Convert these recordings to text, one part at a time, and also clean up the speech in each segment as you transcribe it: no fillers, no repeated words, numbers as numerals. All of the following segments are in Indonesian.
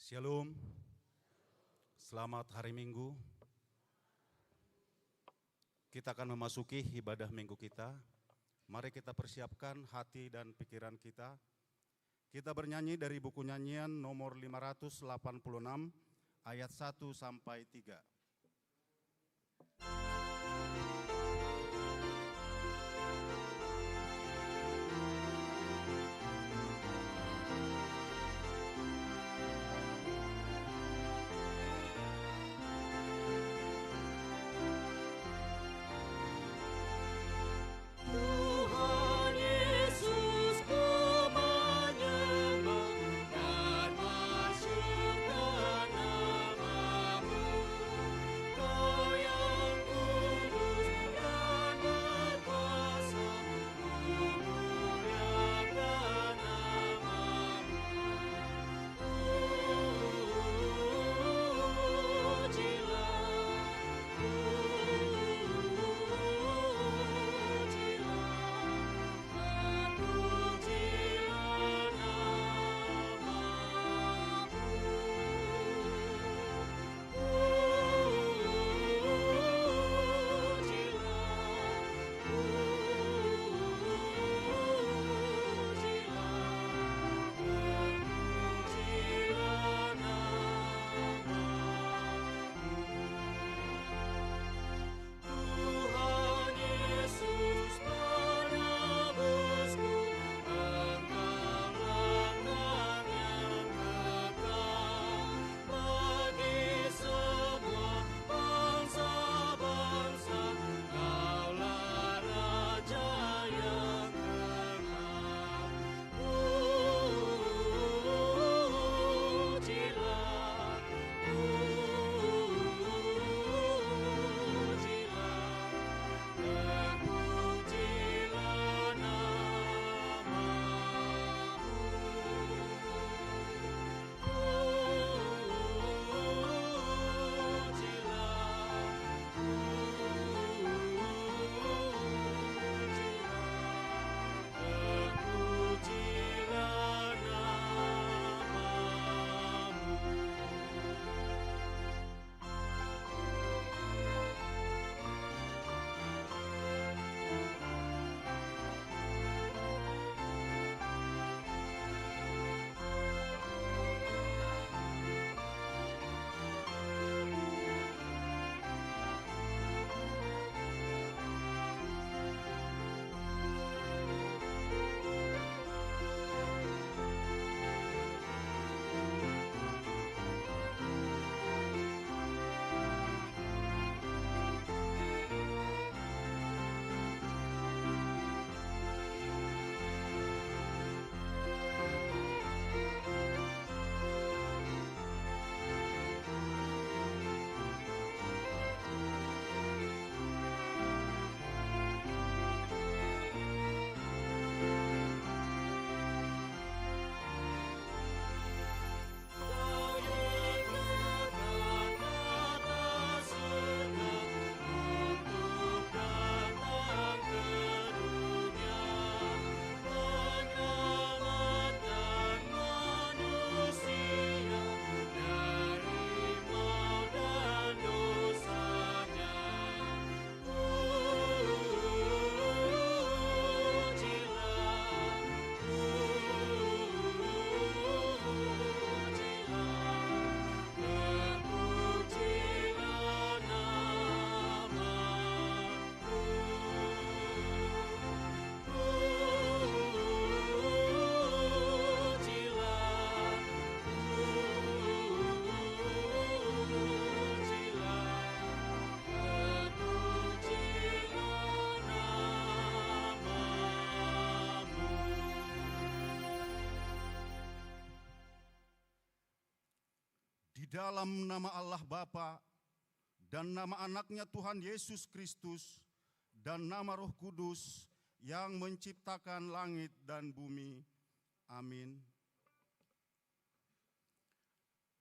Shalom, selamat hari Minggu. Kita akan memasuki ibadah Minggu kita. Mari kita persiapkan hati dan pikiran kita. Kita bernyanyi dari buku nyanyian nomor 586 ayat 1 sampai 3. Dalam nama Allah Bapa dan nama anaknya Tuhan Yesus Kristus dan nama Roh Kudus yang menciptakan langit dan bumi. Amin.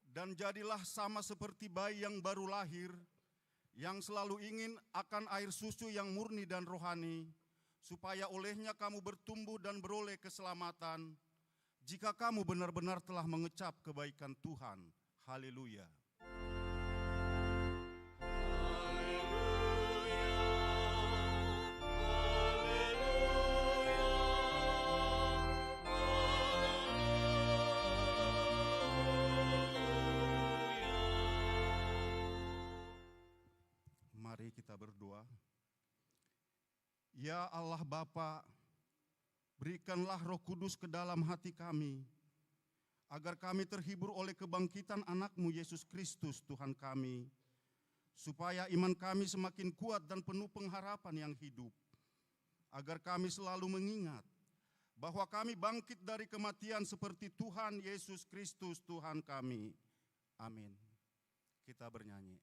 Dan jadilah sama seperti bayi yang baru lahir, yang selalu ingin akan air susu yang murni dan rohani, supaya olehnya kamu bertumbuh dan beroleh keselamatan. jika kamu benar-benar telah mengecap kebaikan Tuhan. Haleluya. Mari kita berdoa. Ya Allah Bapa, berikanlah Roh Kudus ke dalam hati kami, agar kami terhibur oleh kebangkitan anak-Mu Yesus Kristus Tuhan kami, supaya iman kami semakin kuat dan penuh pengharapan yang hidup, agar kami selalu mengingat bahwa kami bangkit dari kematian seperti Tuhan Yesus Kristus Tuhan kami. Amin. Kita bernyanyi.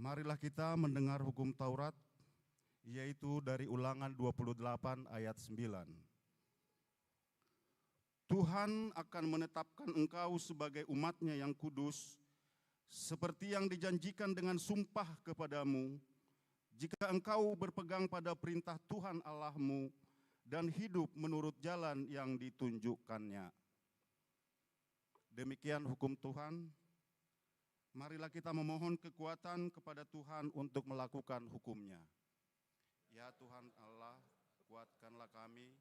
Marilah kita mendengar hukum Taurat, yaitu dari Ulangan 28 ayat 9. Tuhan akan menetapkan engkau sebagai umat-Nya yang kudus, seperti yang dijanjikan dengan sumpah kepadamu, jika engkau berpegang pada perintah Tuhan Allah-Mu dan hidup menurut jalan yang ditunjukkannya. Demikian hukum Tuhan. Marilah kita memohon kekuatan kepada Tuhan untuk melakukan hukum-Nya. Ya Tuhan Allah, kuatkanlah kami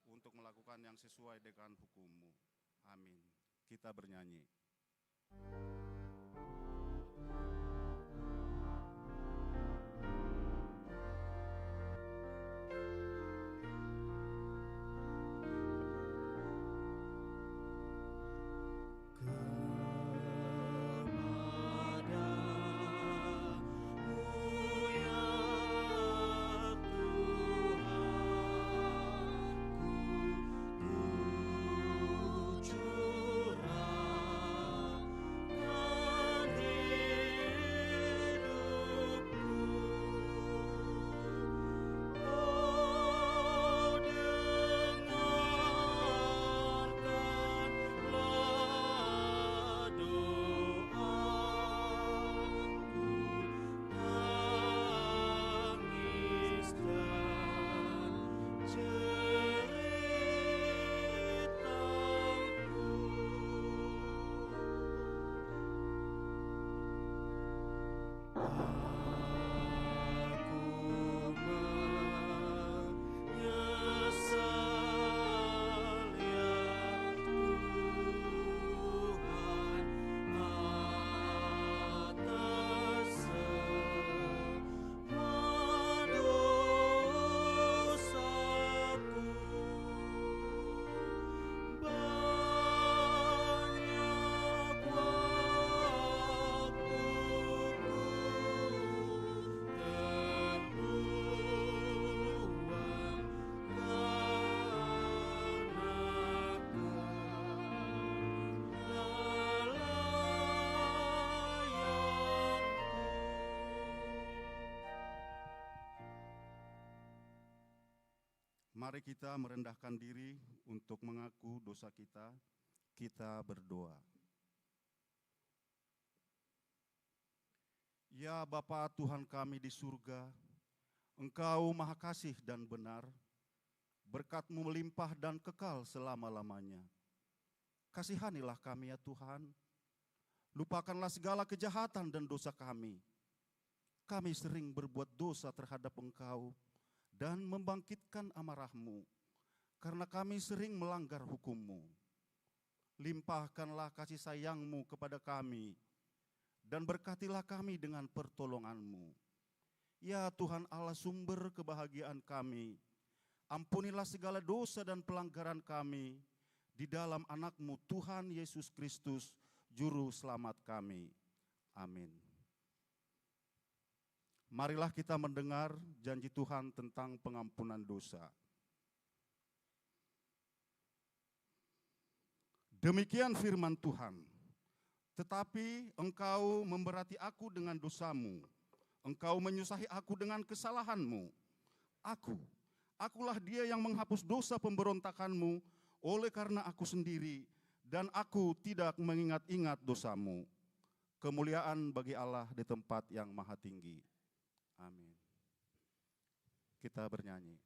untuk melakukan yang sesuai dengan hukum-Mu. Amin. Kita bernyanyi. Mari kita merendahkan diri untuk mengaku dosa kita. Kita berdoa. Ya Bapa Tuhan kami di surga, Engkau Maha Kasih dan benar, berkat-Mu melimpah dan kekal selama-lamanya. Kasihanilah kami ya Tuhan, lupakanlah segala kejahatan dan dosa kami. Kami sering berbuat dosa terhadap Engkau dan membangkitkan amarah-Mu. karena kami sering melanggar hukum-Mu. Limpahkanlah kasih sayang-Mu kepada kami, dan berkatilah kami dengan pertolongan-Mu. Ya Tuhan Allah, sumber kebahagiaan kami, ampunilah segala dosa dan pelanggaran kami di dalam anak-Mu Tuhan Yesus Kristus, Juru Selamat kami. Amin. Marilah kita mendengar janji Tuhan tentang pengampunan dosa. Demikian firman Tuhan, tetapi engkau memberati aku dengan dosamu, engkau menyusahi aku dengan kesalahanmu. Akulah dia yang menghapus dosa pemberontakanmu oleh karena aku sendiri, dan aku tidak mengingat-ingat dosamu. Kemuliaan bagi Allah di tempat yang maha tinggi. Amin. Kita bernyanyi.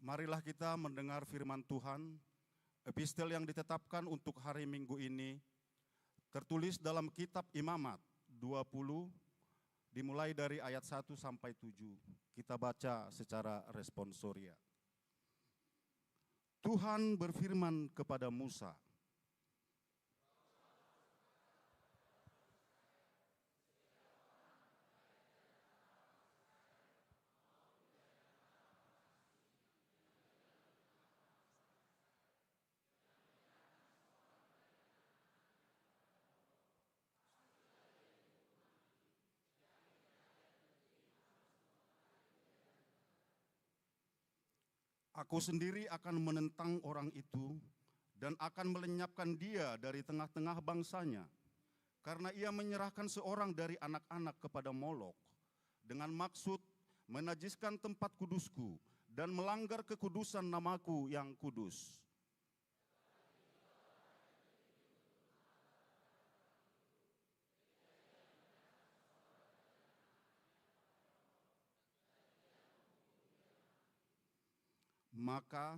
Marilah kita mendengar firman Tuhan, epistel yang ditetapkan untuk hari Minggu ini, tertulis dalam kitab Imamat 20, dimulai dari ayat 1 sampai 7. Kita baca secara responsoria. Tuhan berfirman kepada Musa, Aku sendiri akan menentang orang itu dan akan melenyapkan dia dari tengah-tengah bangsanya, karena ia menyerahkan seorang dari anak-anak kepada Molok dengan maksud menajiskan tempat kudusku dan melanggar kekudusan namaku yang kudus. Maka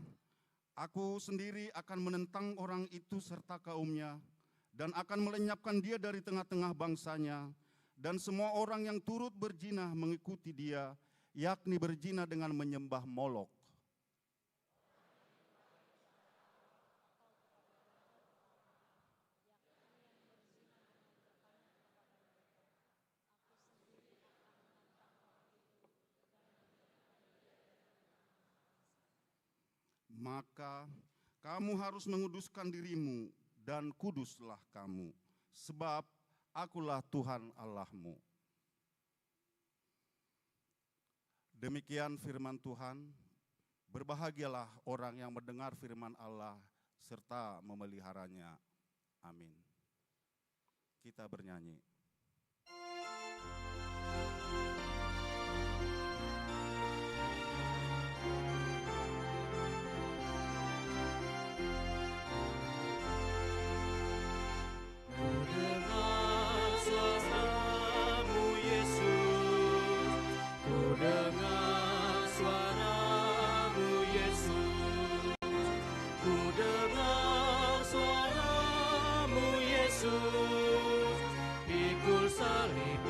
aku sendiri akan menentang orang itu serta kaumnya dan akan melenyapkan dia dari tengah-tengah bangsanya, dan semua orang yang turut berzina mengikuti dia, yakni berzina dengan menyembah Molok. Maka kamu harus menguduskan dirimu dan kuduslah kamu, sebab akulah Tuhan Allahmu. Demikian firman Tuhan, berbahagialah orang yang mendengar firman Allah serta memeliharanya. Amin. Kita bernyanyi. Pikul salib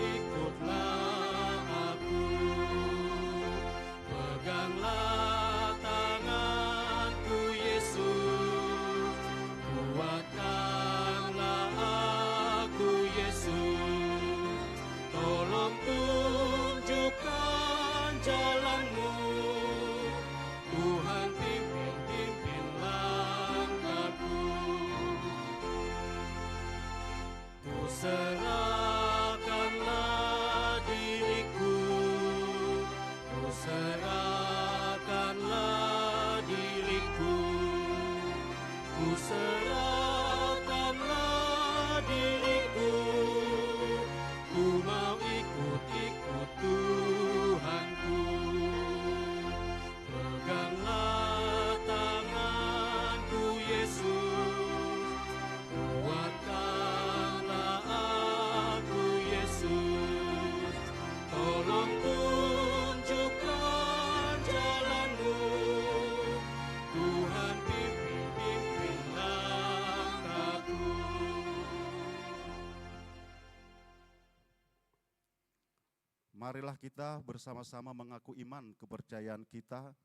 marilah kita bersama-sama mengaku iman kepercayaan kita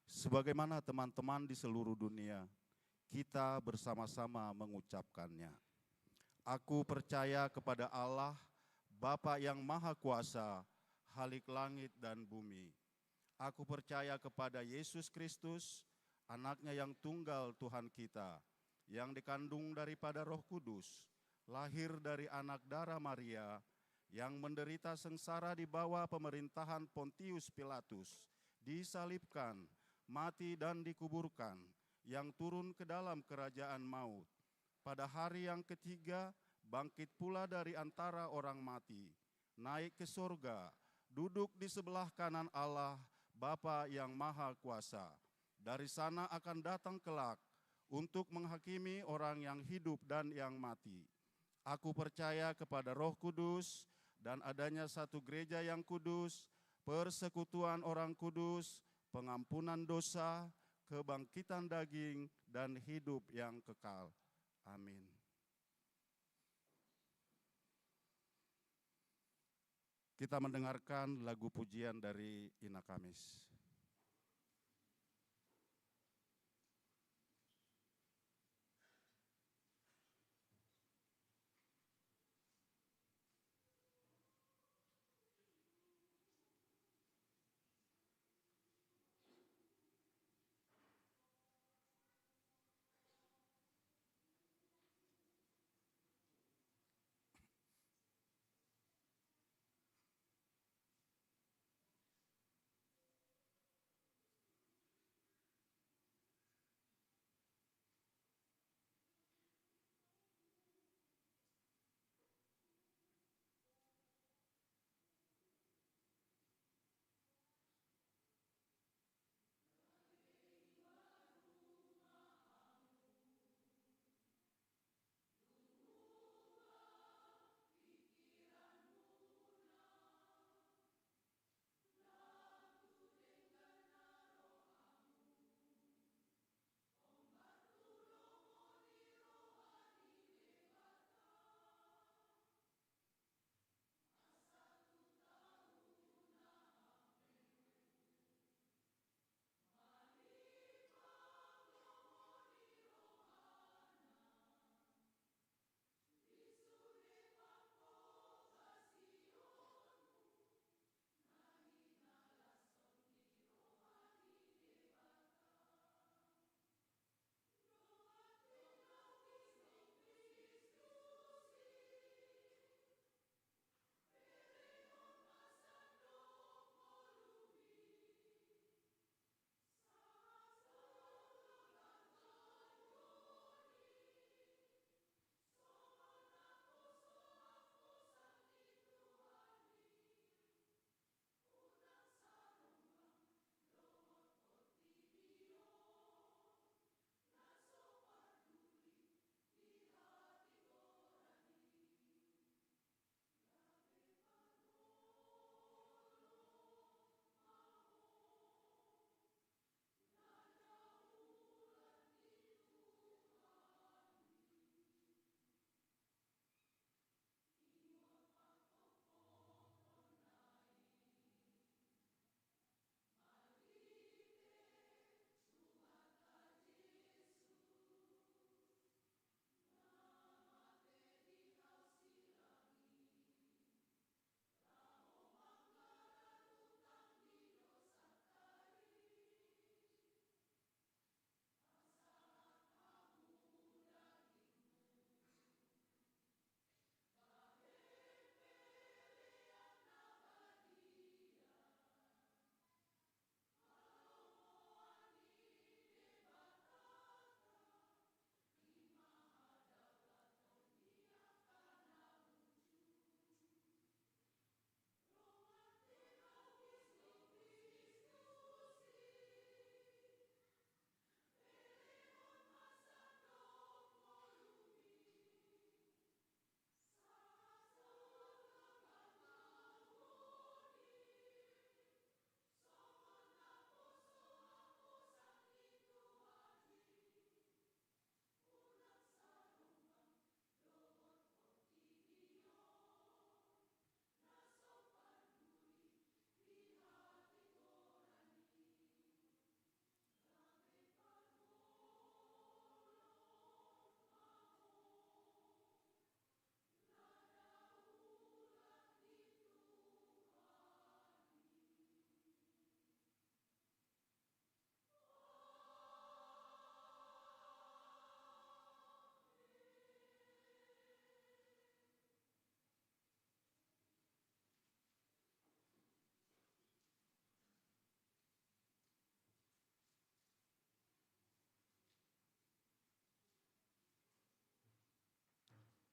sebagaimana teman-teman di seluruh dunia. Kita bersama-sama mengucapkannya. Aku percaya kepada Allah, Bapa yang Maha Kuasa, Khalik langit dan bumi. Aku percaya kepada Yesus Kristus, anaknya yang tunggal Tuhan kita, yang dikandung daripada Roh Kudus, lahir dari anak darah Maria, yang menderita sengsara di bawah pemerintahan Pontius Pilatus, disalibkan, mati dan dikuburkan, yang turun ke dalam kerajaan maut. Pada hari yang ketiga, bangkit pula dari antara orang mati, naik ke surga, duduk di sebelah kanan Allah, Bapa yang Maha Kuasa. Dari sana akan datang kelak untuk menghakimi orang yang hidup dan yang mati. Aku percaya kepada Roh Kudus dan adanya satu gereja yang kudus, persekutuan orang kudus, pengampunan dosa, kebangkitan daging, dan hidup yang kekal. Amin. Kita mendengarkan lagu pujian dari Ina Kamis.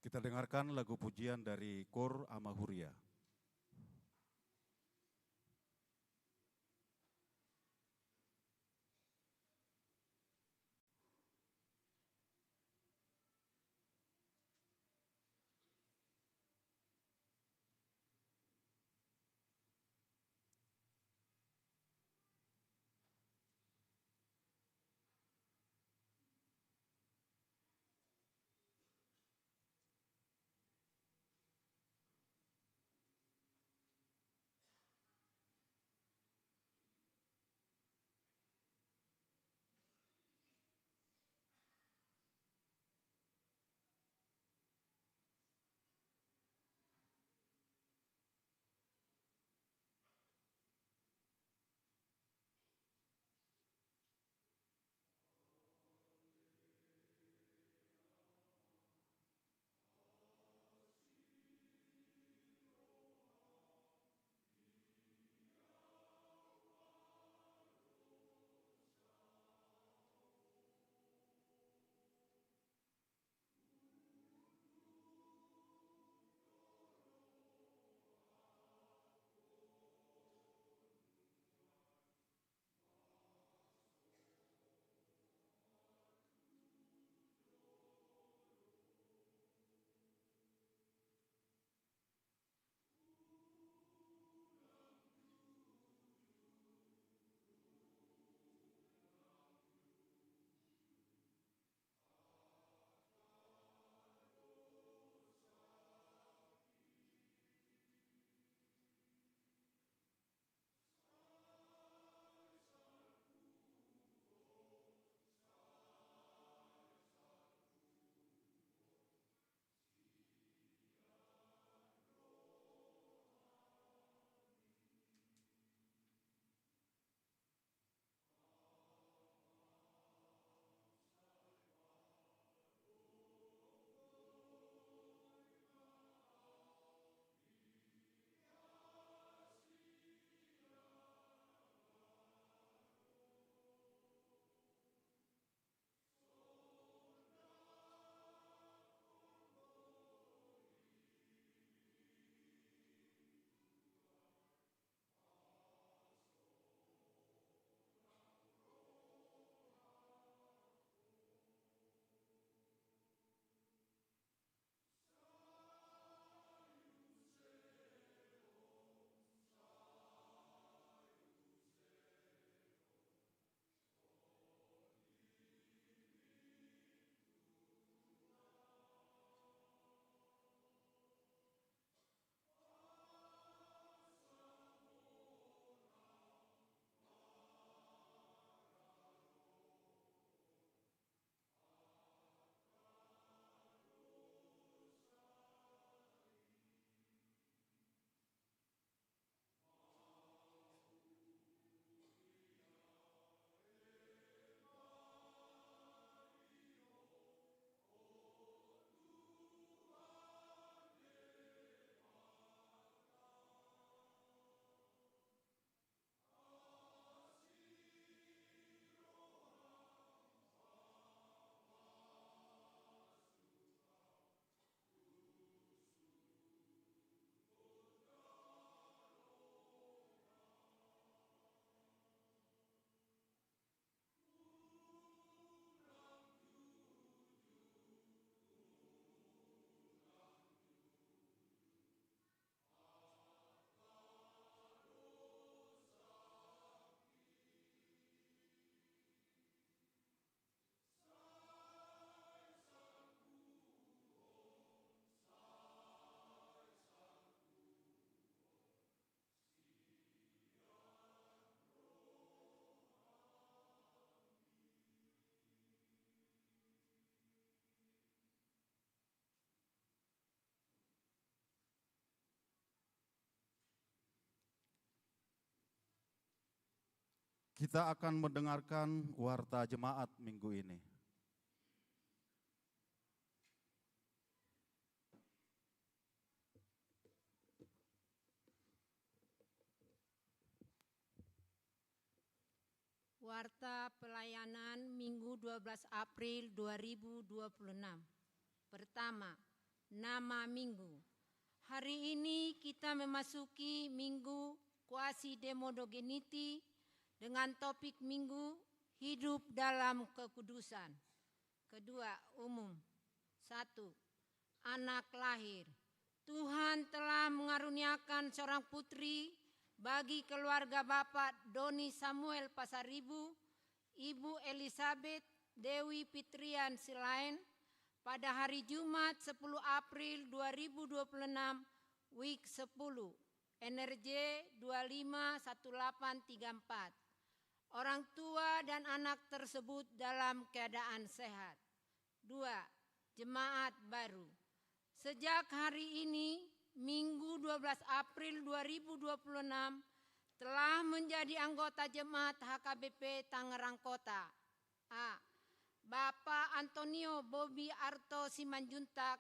Kita dengarkan lagu pujian dari Kor Amahuria. Kita akan mendengarkan warta jemaat minggu ini. Warta pelayanan Minggu 12 April 2026. Pertama, Nama minggu. Hari ini kita memasuki Minggu Quasi-Demodogeniti dengan topik minggu hidup dalam kekudusan. Kedua, umum. 1. Anak lahir. Tuhan telah mengaruniakan seorang putri bagi keluarga Bapak Doni Samuel Pasaribu, Ibu Elizabeth Dewi Fitrian Silain pada hari Jumat 10 April 2026 week 10 NRJ 251834. Orang tua dan anak tersebut dalam keadaan sehat. 2. Jemaat baru. Sejak hari ini, Minggu 12 April 2026, telah menjadi anggota jemaat HKBP Tangerang Kota. A. Bapak Antonio Bobi Arto Simanjuntak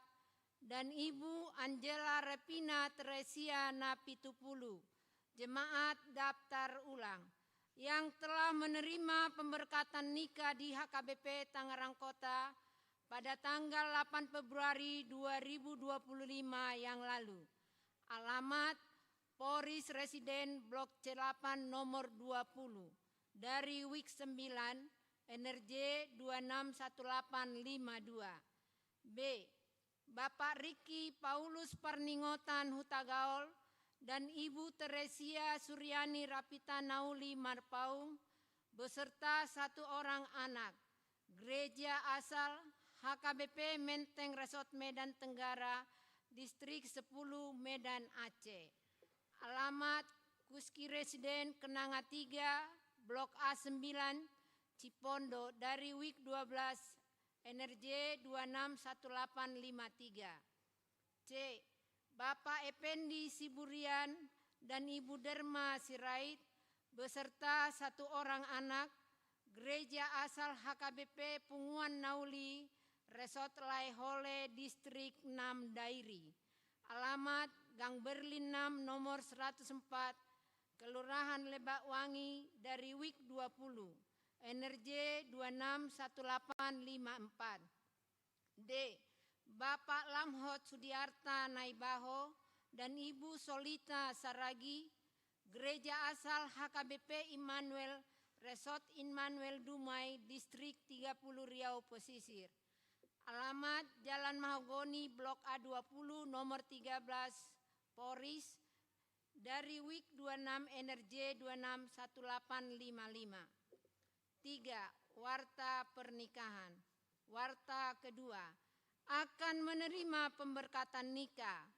dan Ibu Angela Repina Teresia Napitupulu, jemaat daftar ulang, yang telah menerima pemberkatan nikah di HKBP Tangerang Kota pada tanggal 8 Februari 2025 yang lalu. Alamat Poris Residen Blok C8 nomor 20 dari Wik 9 NRJ 261852. B. Bapak Riki Paulus Parningotan Hutagaol dan Ibu Teresia Suryani Rapita Nauli Marpaung beserta 1 orang anak. Gereja asal HKBP Menteng Resort Medan Tenggara, Distrik 10 Medan Aceh. Alamat Kuski Residen Kenanga 3, Blok A9, Cipondo dari Wik 12, NRJ 261853. C. Bapak Ependi Siburian dan Ibu Derma Sirait beserta 1 orang anak. Gereja asal HKBP Punguan Nauli, Resort Laihole, Distrik 6 Dairi. Alamat Gang Berlin 6 nomor 104, Kelurahan Lebakwangi dari Wik 20, NRJ 261854. D. Bapak Lamhot Sudiarta Naibaho dan Ibu Solita Saragi, Gereja asal HKBP Immanuel, Resort Immanuel Dumai, Distrik 30 Riau Pesisir. Alamat Jalan Mahogoni Blok A20 nomor 13 Poris dari Wik 26 NRJ 261855. 3. Warta pernikahan. Warta kedua, akan menerima pemberkatan nikah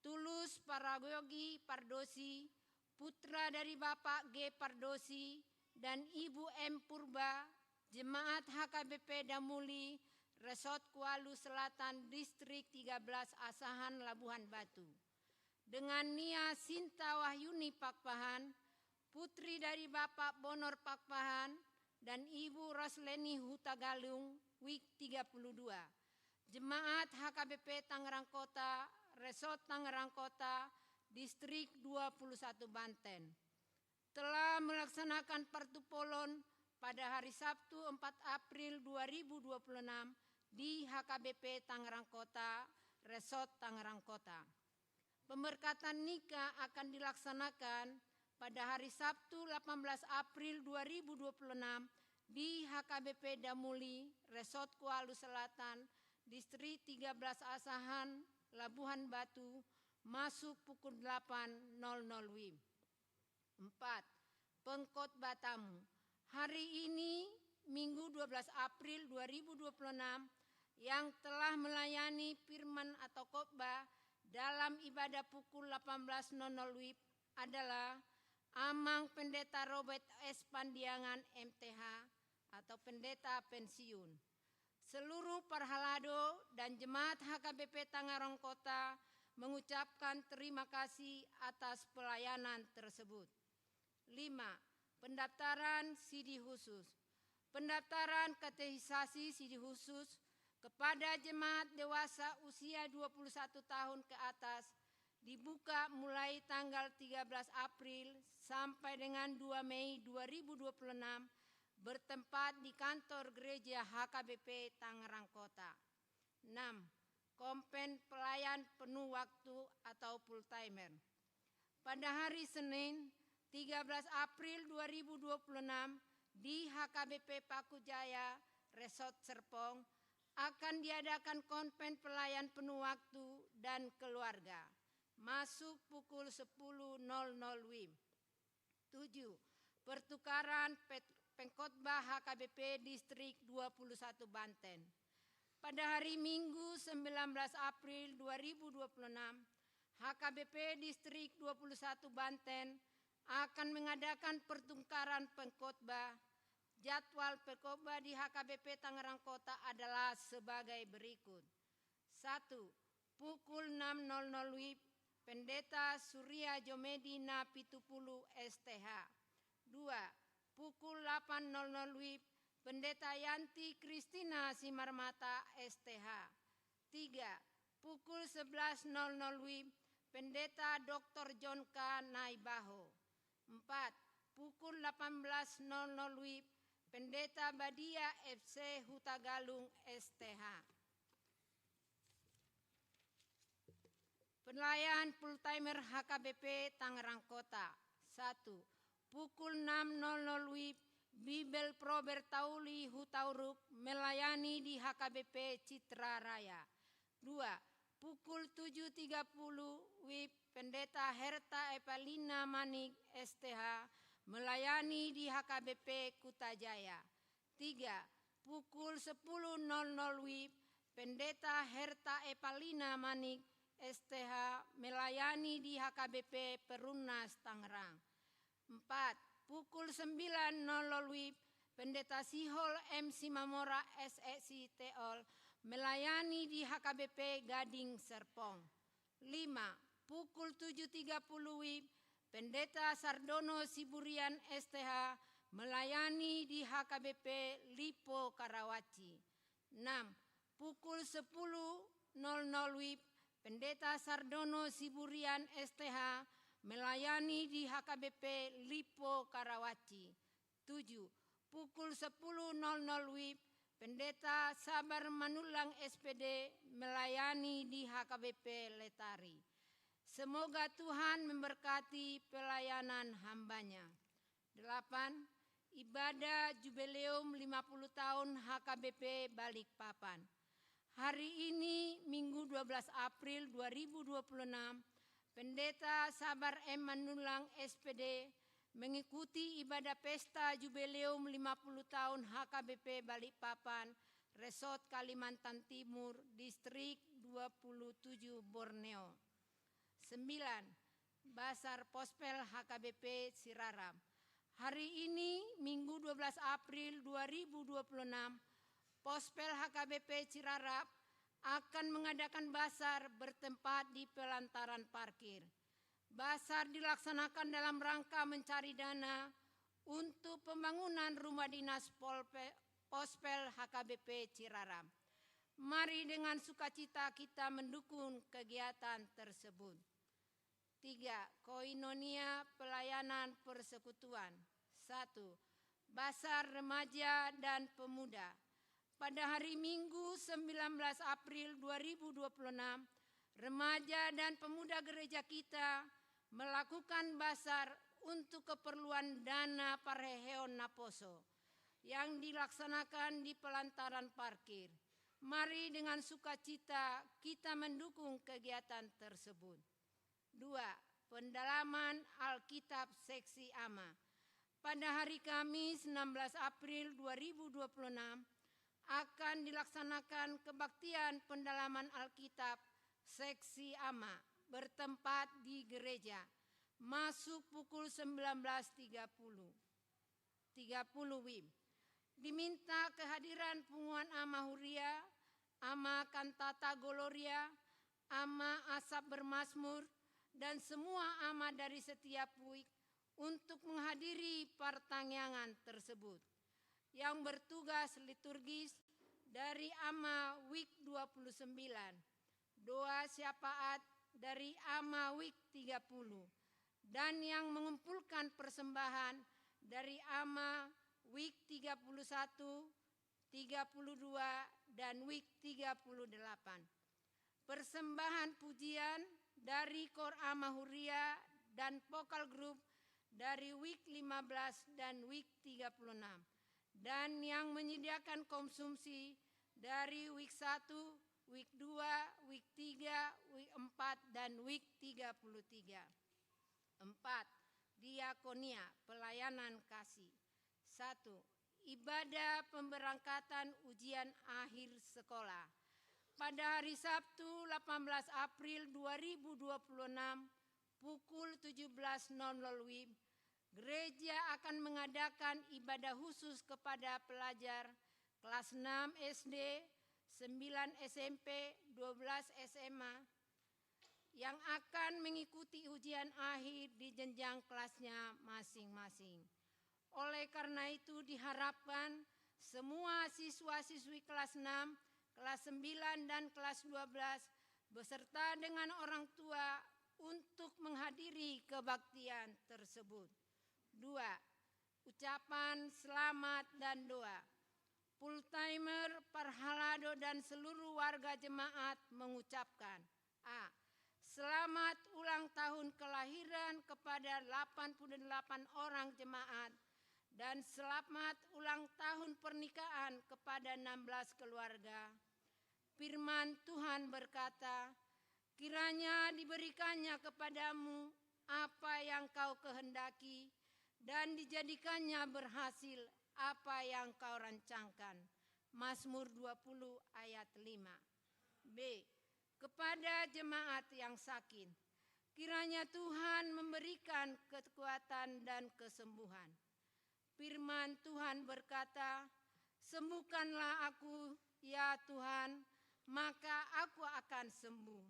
Tulus Paragogi Pardosi, putra dari Bapak G. Pardosi dan Ibu M. Purba, jemaat HKBP Damuli, Resort Kualu Selatan, Distrik 13 Asahan, Labuhan Batu. Dengan Nia Sinta Wahyuni Pakpahan, putri dari Bapak Bonor Pakpahan dan Ibu Rosleni Hutagalung, Wik 32. Jemaat HKBP Tangerang Kota, Resort Tangerang Kota, Distrik 21 Banten. Telah melaksanakan partupolon pada hari Sabtu 4 April 2026 di HKBP Tangerang Kota, Resort Tangerang Kota. Pemberkatan nikah akan dilaksanakan pada hari Sabtu 18 April 2026 di HKBP Damuli, Resort Kualu Selatan, Distrik 13 Asahan, Labuhan Batu, masuk pukul 8.00 WIB. 4. Pengkhotbah tamu. Hari ini, Minggu 12 April 2026, yang telah melayani firman atau khotbah dalam ibadah pukul 18.00 WIB adalah Amang Pendeta Robert S. Pandiangan MTH atau Pendeta Pensiun. Seluruh parhalado dan jemaat HKBP Tangerang Kota mengucapkan terima kasih atas pelayanan tersebut. 5. Pendaftaran CD khusus. Pendaftaran katekisasi CD khusus kepada jemaat dewasa usia 21 tahun ke atas dibuka mulai tanggal 13 April sampai dengan 2 Mei 2026 bertempat di kantor gereja HKBP Tangerang Kota. 6. kompen pelayan penuh waktu atau full timer. Pada hari Senin 13 April 2026 di HKBP Paku Jaya Resort Serpong akan diadakan konven pelayan penuh waktu dan keluarga. Masuk pukul 10.00 WIB. 7. Pertukaran pengkhotbah HKBP Distrik 21 Banten. Pada hari Minggu 19 April 2026, HKBP Distrik 21 Banten akan mengadakan pertukaran pengkhotbah. Jadwal pengkhotbah di HKBP Tangerang Kota adalah sebagai berikut. 1. Pukul 6.00 WIB, Pendeta Surya Jomedina Pitupulu STH. 2. Pukul 8.00 WIB, Pendeta Yanti Kristina Simarmata STH. 3. Pukul 11.00 WIB, Pendeta Dr. John K. Naibaho. 4. Pukul 18.00 WIB, Pendeta Badia FC Hutagalung STH. Pelayan full timer HKBP Tangerang Kota. 1. Pukul 6.00 WIB, Bibel Pro Bertauli Hutauruk melayani di HKBP Citra Raya. 2. Pukul 7.30 WIB, Pendeta Herta Epalina Manik STH melayani di HKBP Kutajaya. 3. Pukul 10.00 WIB, Pendeta Herta Epalina Manik STH melayani di HKBP Perumnas Tangerang. 4. Pukul 9.00 WIB, Pendeta Sihol M. Simamora SEC Teol melayani di HKBP Gading Serpong. 5. Pukul 7.30 WIB, Pendeta Sardono Siburian STH melayani di HKBP Lipo Karawaci. 6. Pukul 10.00 WIB, Pendeta Sardono Siburian STH melayani di HKBP Lipo Karawaci. 7. Pukul 10.00 WIB, Pendeta Sabar Manulang SPD melayani di HKBP Letari. Semoga Tuhan memberkati pelayanan hambanya. 8. Ibadah Jubileum 50 tahun HKBP Balikpapan. Hari ini Minggu 12 April 2026, Pendeta Sabar M. Manulang SPD mengikuti ibadah pesta Jubileum 50 tahun HKBP Balikpapan, Resort Kalimantan Timur, Distrik 27 Borneo. 9. Basar Pospel HKBP Siraram. Hari ini Minggu 12 April 2026, Pospel HKBP Cirarap akan mengadakan basar bertempat di pelantaran parkir. Basar dilaksanakan dalam rangka mencari dana untuk pembangunan rumah dinas Pospel HKBP Cirarap. Mari dengan sukacita kita mendukung kegiatan tersebut. 3. Koinonia Pelayanan Persekutuan. 1. Basar Remaja dan Pemuda. Pada hari Minggu 19 April 2026, remaja dan pemuda gereja kita melakukan basar untuk keperluan dana Parheheon Naposo yang dilaksanakan di pelantaran parkir. Mari dengan sukacita kita mendukung kegiatan tersebut. 2. Pendalaman Alkitab Seksi AMA. Pada hari Kamis 16 April 2026 akan dilaksanakan kebaktian pendalaman Alkitab Seksi AMA bertempat di gereja. Masuk pukul 19.30 WIB. Diminta kehadiran pengumuman AMA Huria, AMA Kantata Goloria, AMA Asap Bermazmur, dan semua AMA dari setiap WIK untuk menghadiri pertanyaan tersebut. Yang bertugas liturgis dari AMA WIK 29, doa syafaat dari AMA WIK 30, dan yang mengumpulkan persembahan dari AMA WIK 31, 32, dan WIK 38. persembahan pujian dari Kor Amahuria dan vokal group dari week 15 dan week 36. Dan yang menyediakan konsumsi dari week 1, week 2, week 3, week 4, dan week 33. 4. Diakonia, pelayanan kasih. 1. Ibadah pemberangkatan ujian akhir sekolah. Pada hari Sabtu 18 April 2026 pukul 17.00 WIB, gereja akan mengadakan ibadah khusus kepada pelajar kelas 6 SD, 9 SMP, 12 SMA yang akan mengikuti ujian akhir di jenjang kelasnya masing-masing. Oleh karena itu diharapkan semua siswa-siswi kelas 6, kelas 9 dan kelas 12 beserta dengan orang tua untuk menghadiri kebaktian tersebut. 2. Ucapan selamat dan doa. Full timer, Parhalado dan seluruh warga jemaat mengucapkan A. Selamat ulang tahun kelahiran kepada 88 orang jemaat dan selamat ulang tahun pernikahan kepada 16 keluarga. Firman Tuhan berkata, kiranya diberikannya kepadamu apa yang kau kehendaki dan dijadikannya berhasil apa yang kau rancangkan. Mazmur 20 ayat 5. B. Kepada jemaat yang sakit, kiranya Tuhan memberikan kekuatan dan kesembuhan. Firman Tuhan berkata, sembuhkanlah aku ya Tuhan, maka aku akan sembuh.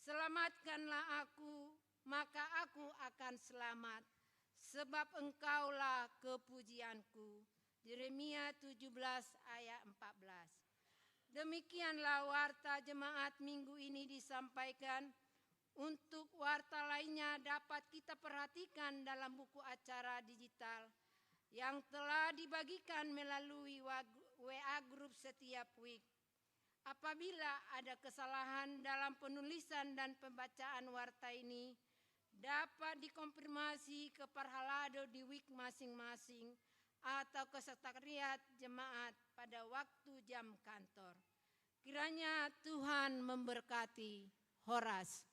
Selamatkanlah aku, maka aku akan selamat, sebab engkaulah kepujianku. Yeremia 17 ayat 14. Demikianlah warta jemaat minggu ini disampaikan. Untuk warta lainnya dapat kita perhatikan dalam buku acara digital yang telah dibagikan melalui WA Group setiap week. Apabila ada kesalahan dalam penulisan dan pembacaan warta ini, dapat dikonfirmasi ke Parhalado di week masing-masing atau ke sekretariat jemaat pada waktu jam kantor. Kiranya Tuhan memberkati. Horas.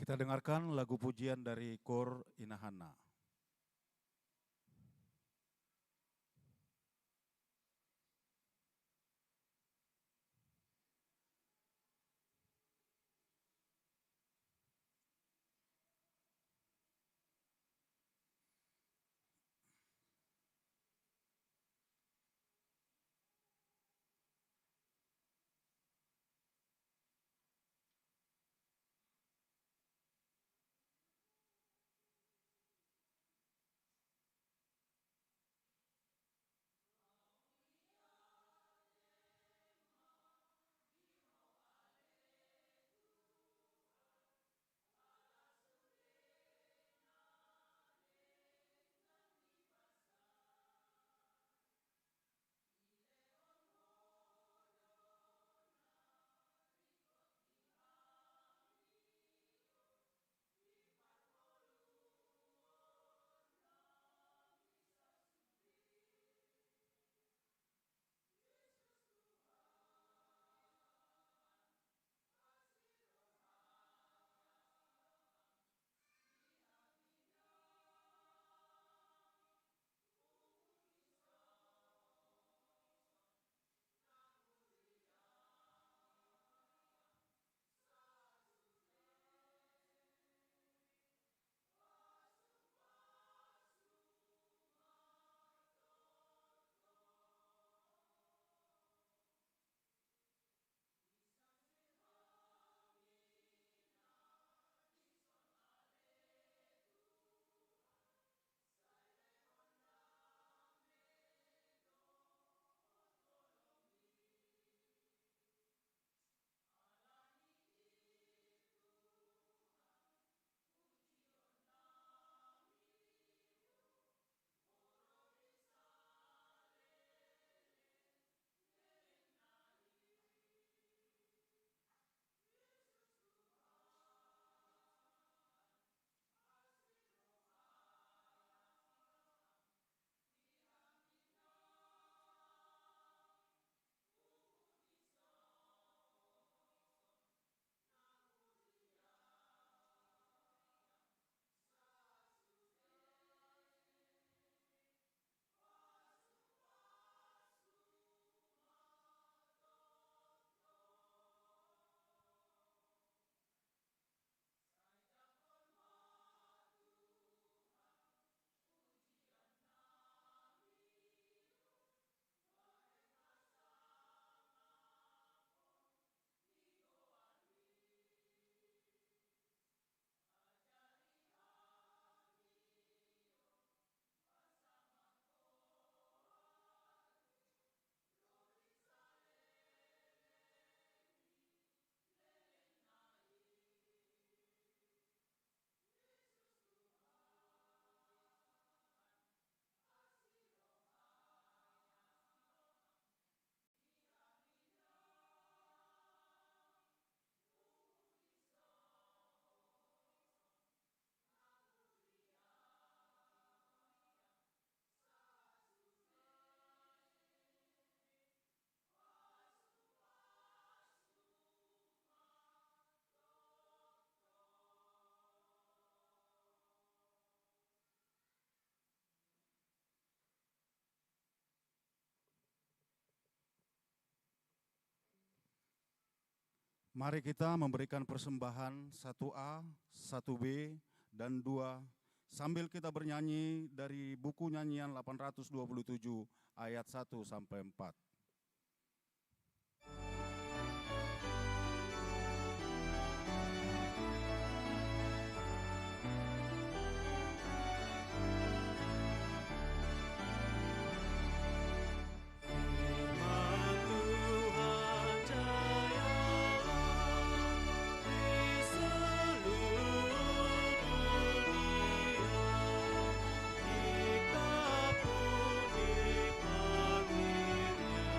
Kita dengarkan lagu pujian dari Kor Inahana. Mari kita memberikan persembahan 1A, 1B, dan 2 sambil kita bernyanyi dari buku nyanyian 827 ayat 1 sampai 4. Kita pun dipanggilnya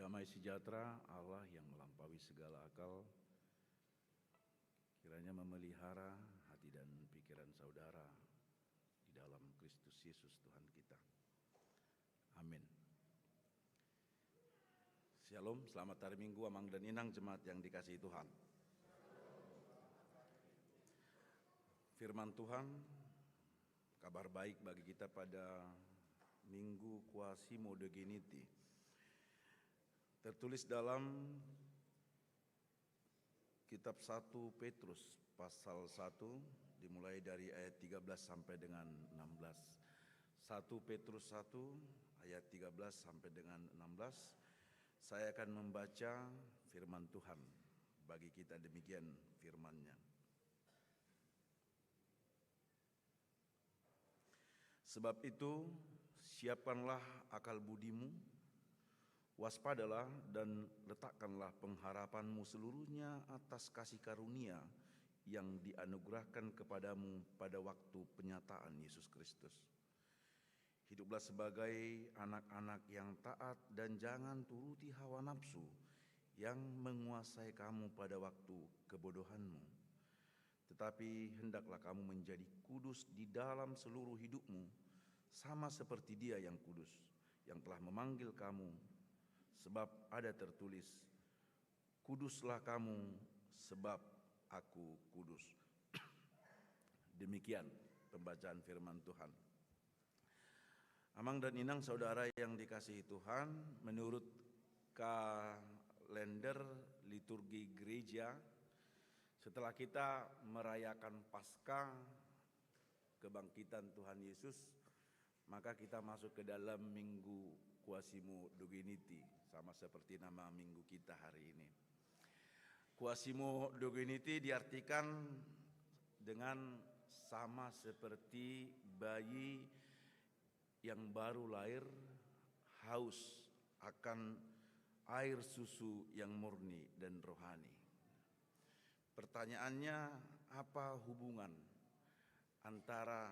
Damai sejahtera Allah yang melampaui segala akal, kiranya memelihara hati dan pikiran saudara di dalam Kristus Yesus Tuhan kita. Amin. Shalom, selamat hari Minggu Amang dan Inang jemaat yang dikasihi Tuhan. Firman Tuhan, kabar baik bagi kita pada Minggu Quasimo Dogeniti, tertulis dalam kitab 1 Petrus pasal 1 dimulai dari ayat 13 sampai dengan 16. 1 Petrus 1 ayat 13 sampai dengan 16. Saya akan membaca firman Tuhan bagi kita, demikian firman-Nya. Sebab itu, siapkanlah akal budimu, waspadalah dan letakkanlah pengharapanmu seluruhnya atas kasih karunia yang dianugerahkan kepadamu pada waktu penyataan Yesus Kristus. Hiduplah sebagai anak-anak yang taat dan jangan turuti hawa nafsu yang menguasai kamu pada waktu kebodohanmu. Tetapi hendaklah kamu menjadi kudus di dalam seluruh hidupmu, sama seperti Dia yang kudus, yang telah memanggil kamu. Sebab ada tertulis, kuduslah kamu sebab aku kudus. Demikian pembacaan firman Tuhan. Amang dan Inang saudara yang dikasihi Tuhan, menurut kalender liturgi gereja, setelah kita merayakan Paskah, kebangkitan Tuhan Yesus, maka kita masuk ke dalam Minggu Quasimo Dogeniti, sama seperti nama minggu kita hari ini. Quasimo Dogeniti diartikan dengan sama seperti bayi yang baru lahir haus akan air susu yang murni dan rohani. Pertanyaannya, apa hubungan antara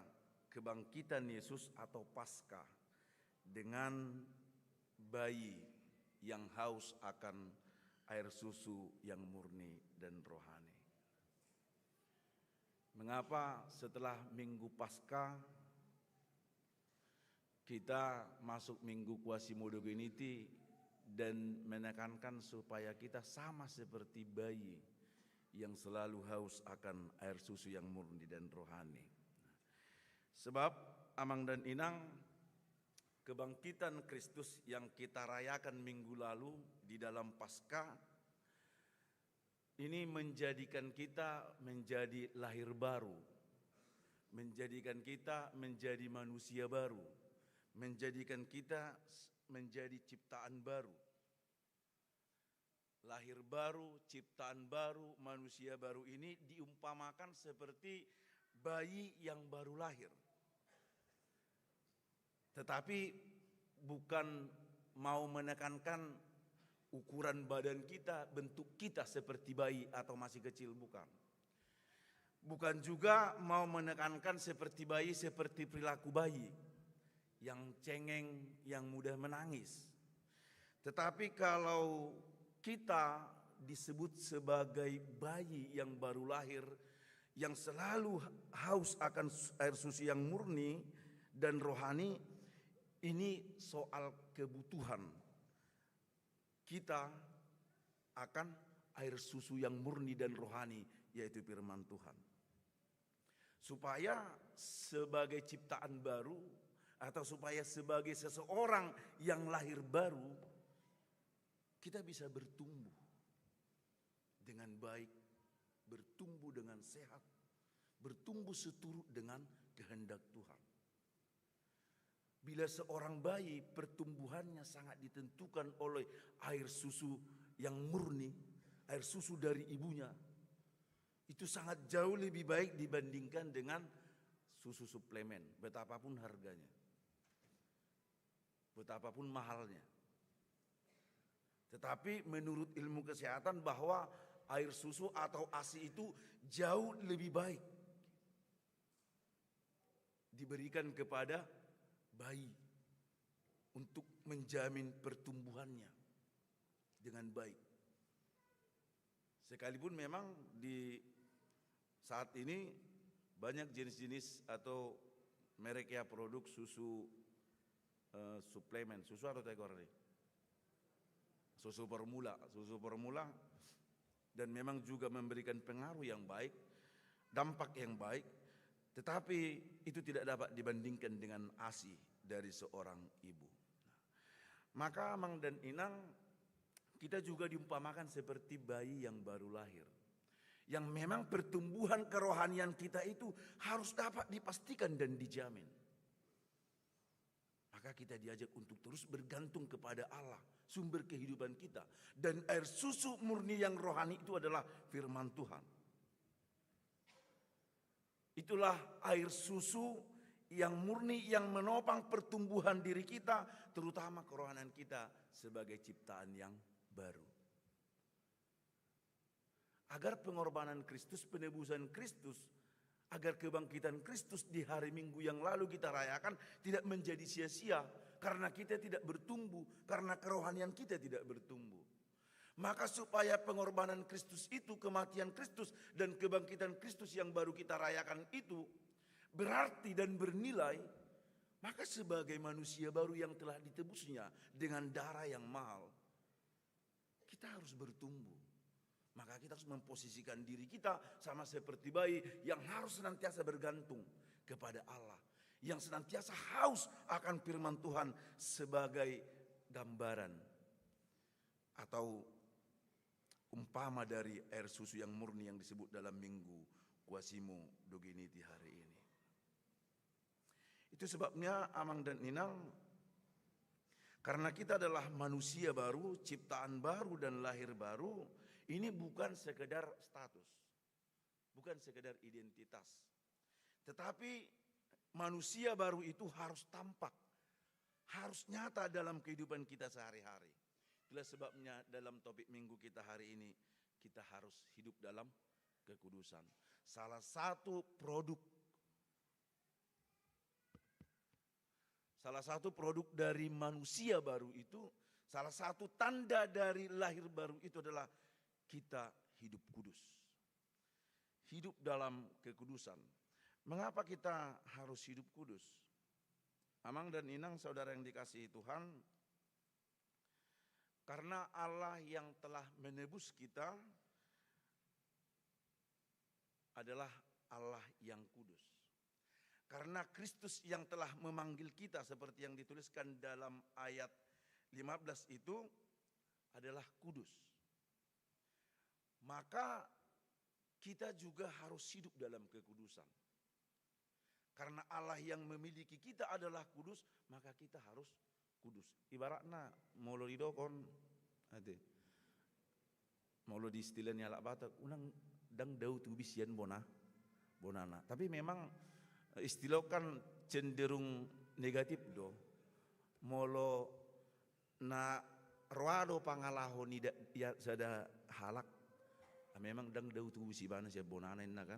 kebangkitan Yesus atau Paskah dengan bayi yang haus akan air susu yang murni dan rohani? Mengapa setelah Minggu Paskah kita masuk Minggu Quasimo Dogeniti dan menekankan supaya kita sama seperti bayi yang selalu haus akan air susu yang murni dan rohani? Sebab Amang dan Inang, kebangkitan Kristus yang kita rayakan minggu lalu di dalam Paskah ini menjadikan kita menjadi lahir baru, menjadikan kita menjadi manusia baru, menjadikan kita menjadi ciptaan baru. Lahir baru, ciptaan baru, manusia baru ini diumpamakan seperti bayi yang baru lahir. Tetapi bukan mau menekankan ukuran badan kita, bentuk kita seperti bayi atau masih kecil, bukan. Bukan juga mau menekankan seperti bayi, seperti perilaku bayi yang cengeng, yang mudah menangis. Tetapi kalau kita disebut sebagai bayi yang baru lahir, yang selalu haus akan air susu yang murni dan rohani, ini soal kebutuhan kita akan air susu yang murni dan rohani, yaitu firman Tuhan. Supaya sebagai ciptaan baru, atau supaya sebagai seseorang yang lahir baru, kita bisa bertumbuh dengan baik, bertumbuh dengan sehat, bertumbuh seturut dengan kehendak Tuhan. Bila seorang bayi pertumbuhannya sangat ditentukan oleh air susu yang murni, air susu dari ibunya, itu sangat jauh lebih baik dibandingkan dengan susu suplemen, betapapun harganya, betapapun mahalnya. Tetapi menurut ilmu kesehatan bahwa air susu atau ASI itu jauh lebih baik diberikan kepada bayi untuk menjamin pertumbuhannya. dengan baik. Sekalipun memang di saat ini banyak jenis-jenis atau merek ya produk susu suplemen, susu atau tekor nih? Susu formula dan memang juga memberikan pengaruh yang baik, dampak yang baik, tetapi itu tidak dapat dibandingkan dengan ASI dari seorang ibu. Maka Amang dan Inang, kita juga diumpamakan seperti bayi yang baru lahir, yang memang pertumbuhan kerohanian kita itu harus dapat dipastikan dan dijamin. Maka kita diajak untuk terus bergantung kepada Allah, sumber kehidupan kita. Dan air susu murni yang rohani itu adalah firman Tuhan. Itulah air susu yang murni yang menopang pertumbuhan diri kita, terutama kerohanian kita sebagai ciptaan yang baru. Agar pengorbanan Kristus, penebusan Kristus, agar kebangkitan Kristus di hari Minggu yang lalu kita rayakan tidak menjadi sia-sia karena kita tidak bertumbuh, karena kerohanian kita tidak bertumbuh. Maka supaya pengorbanan Kristus itu, kematian Kristus dan kebangkitan Kristus yang baru kita rayakan itu berarti dan bernilai, maka sebagai manusia baru yang telah ditebusnya dengan darah yang mahal, kita harus bertumbuh. Maka kita harus memposisikan diri kita sama seperti bayi yang harus senantiasa bergantung kepada Allah, yang senantiasa haus akan firman Tuhan sebagai gambaran atau umpama dari air susu yang murni yang disebut dalam Minggu Kuasimo Dogeniti hari ini. Itu sebabnya Amang dan Inang, karena kita adalah manusia baru, ciptaan baru dan lahir baru, ini bukan sekedar status, bukan sekedar identitas. Tetapi manusia baru itu harus tampak, harus nyata dalam kehidupan kita sehari-hari. Itulah sebabnya dalam topik minggu kita hari ini, kita harus hidup dalam kekudusan. Salah satu produk dari manusia baru itu, salah satu tanda dari lahir baru itu adalah kita hidup kudus. Hidup dalam kekudusan. Mengapa kita harus hidup kudus? Amang dan Inang, saudara yang dikasihi Tuhan, karena Allah yang telah menebus kita adalah Allah yang kudus. Karena Kristus yang telah memanggil kita seperti yang dituliskan dalam ayat 15 itu adalah kudus. Maka kita juga harus hidup dalam kekudusan. Karena Allah yang memiliki kita adalah kudus, maka kita harus kudus. Ibaratnya molo didokon, molo di istilahnya lak Batak, unang dang dau tu bisian bonana. Tapi memang istilah kan cenderung negatif do. Molo na roado pangalahon ida ya sada halak. Memang dang dau tu bisi bana sia bonana inna kan.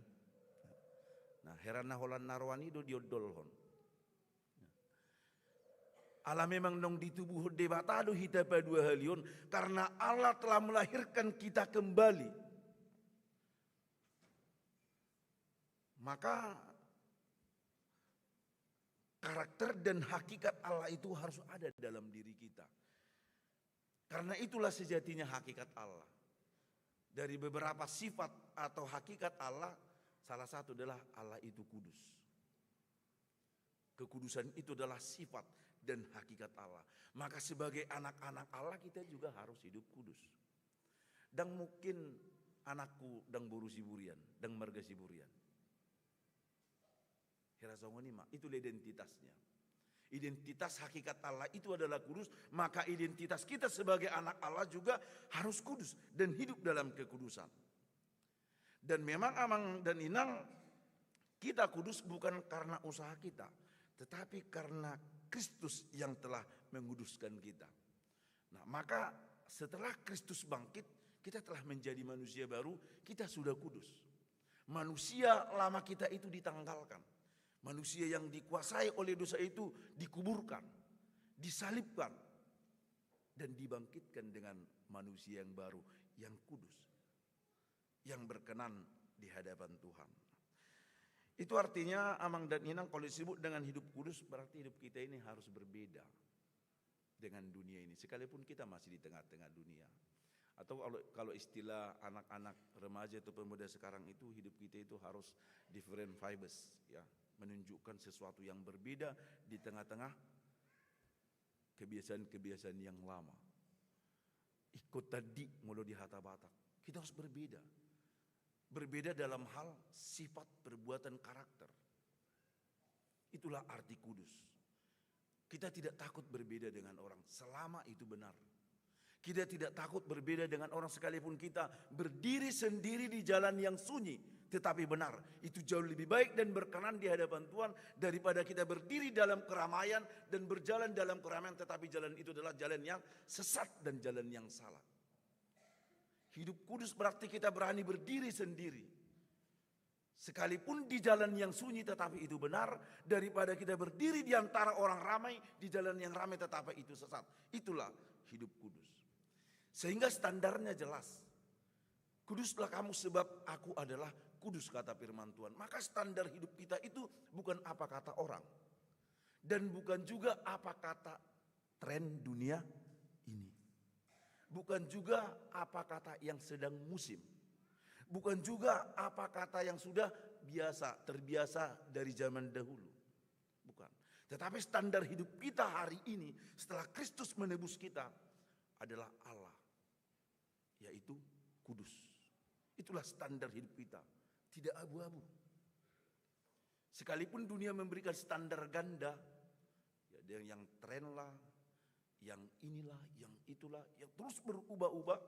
Nah, herana holan narwani do diodol hon. Allah memang dong ditubuh debatado hita padua halion karena Allah telah melahirkan kita kembali. Maka karakter dan hakikat Allah itu harus ada dalam diri kita. Karena itulah sejatinya hakikat Allah. Dari beberapa sifat atau hakikat Allah, salah satu adalah Allah itu kudus. Kekudusan itu adalah sifat dan hakikat Allah. Maka sebagai anak-anak Allah kita juga harus hidup kudus. Dan mungkin anakku dang boru siburian, dang marga siburian. Hirasongonima, itulah identitasnya. Identitas hakikat Allah itu adalah kudus, maka identitas kita sebagai anak Allah juga harus kudus dan hidup dalam kekudusan. Dan memang Amang dan Inang, kita kudus bukan karena usaha kita, tetapi karena Kristus yang telah menguduskan kita. Nah, maka setelah Kristus bangkit, kita telah menjadi manusia baru, kita sudah kudus. Manusia lama kita itu ditanggalkan. Manusia yang dikuasai oleh dosa itu dikuburkan, disalibkan, dan dibangkitkan dengan manusia yang baru, yang kudus, yang berkenan di hadapan Tuhan. Itu artinya Amang dan Inang kalau disebut dengan hidup kudus berarti hidup kita ini harus berbeda dengan dunia ini. Sekalipun kita masih di tengah-tengah dunia. Atau kalau istilah anak-anak remaja atau pemuda sekarang itu, hidup kita itu harus different vibes, ya, menunjukkan sesuatu yang berbeda di tengah-tengah kebiasaan-kebiasaan yang lama. Ikut tadi mulu di hata-batak. Kita harus berbeda. Berbeda dalam hal sifat, perbuatan, karakter. Itulah arti kudus. Kita tidak takut berbeda dengan orang selama itu benar. Kita tidak takut berbeda dengan orang sekalipun kita berdiri sendiri di jalan yang sunyi tetapi benar. Itu jauh lebih baik dan berkenan di hadapan Tuhan daripada kita berdiri dalam keramaian dan berjalan dalam keramaian tetapi jalan itu adalah jalan yang sesat dan jalan yang salah. Hidup kudus berarti kita berani berdiri sendiri. Sekalipun di jalan yang sunyi tetapi itu benar daripada kita berdiri di antara orang ramai di jalan yang ramai tetapi itu sesat. Itulah hidup kudus. Sehingga standarnya jelas. Kuduslah kamu sebab aku adalah kudus, kata firman Tuhan. Maka standar hidup kita itu bukan apa kata orang. Dan bukan juga apa kata tren dunia ini. Bukan juga apa kata yang sedang musim. Bukan juga apa kata yang sudah terbiasa dari zaman dahulu. Bukan. Tetapi standar hidup kita hari ini setelah Kristus menebus kita adalah Allah. Yaitu kudus. Itulah standar hidup kita. Tidak abu-abu. Sekalipun dunia memberikan standar ganda. Ya, yang tren lah. Yang inilah, yang itulah. Yang terus berubah-ubah.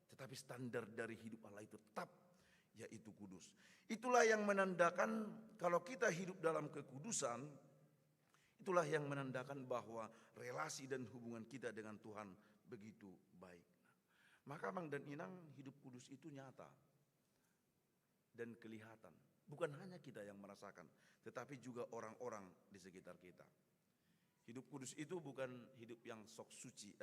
Tetapi standar dari hidup Allah itu tetap. Yaitu kudus. Itulah yang menandakan kalau kita hidup dalam kekudusan. Itulah yang menandakan bahwa relasi dan hubungan kita dengan Tuhan begitu baik. Maka Amang dan Inang, hidup kudus itu nyata dan kelihatan. Bukan hanya kita yang merasakan, tetapi juga orang-orang di sekitar kita. Hidup kudus itu bukan hidup yang sok suci.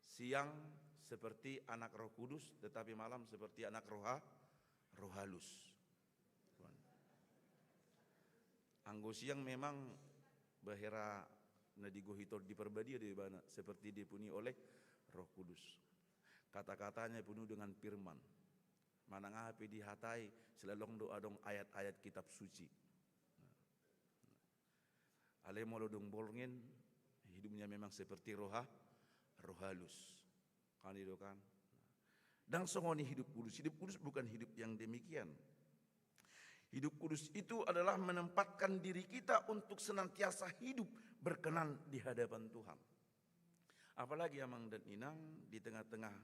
Siang seperti anak Roh Kudus, tetapi malam seperti anak roh halus. Anggo siang memang bahera nadigo hitor diperbadia di mana seperti dipenuhi oleh Roh Kudus. Kata-katanya penuh dengan firman. Manang api dihatai selalong doa dong ayat-ayat kitab suci. Ale molodong bolngin hidupnya memang seperti roh halus. Kan itu kan. Dan songoni hidup kudus. Hidup kudus bukan hidup yang demikian. Hidup kudus itu adalah menempatkan diri kita untuk senantiasa hidup berkenan di hadapan Tuhan. Apalagi Amang dan Inang di tengah-tengah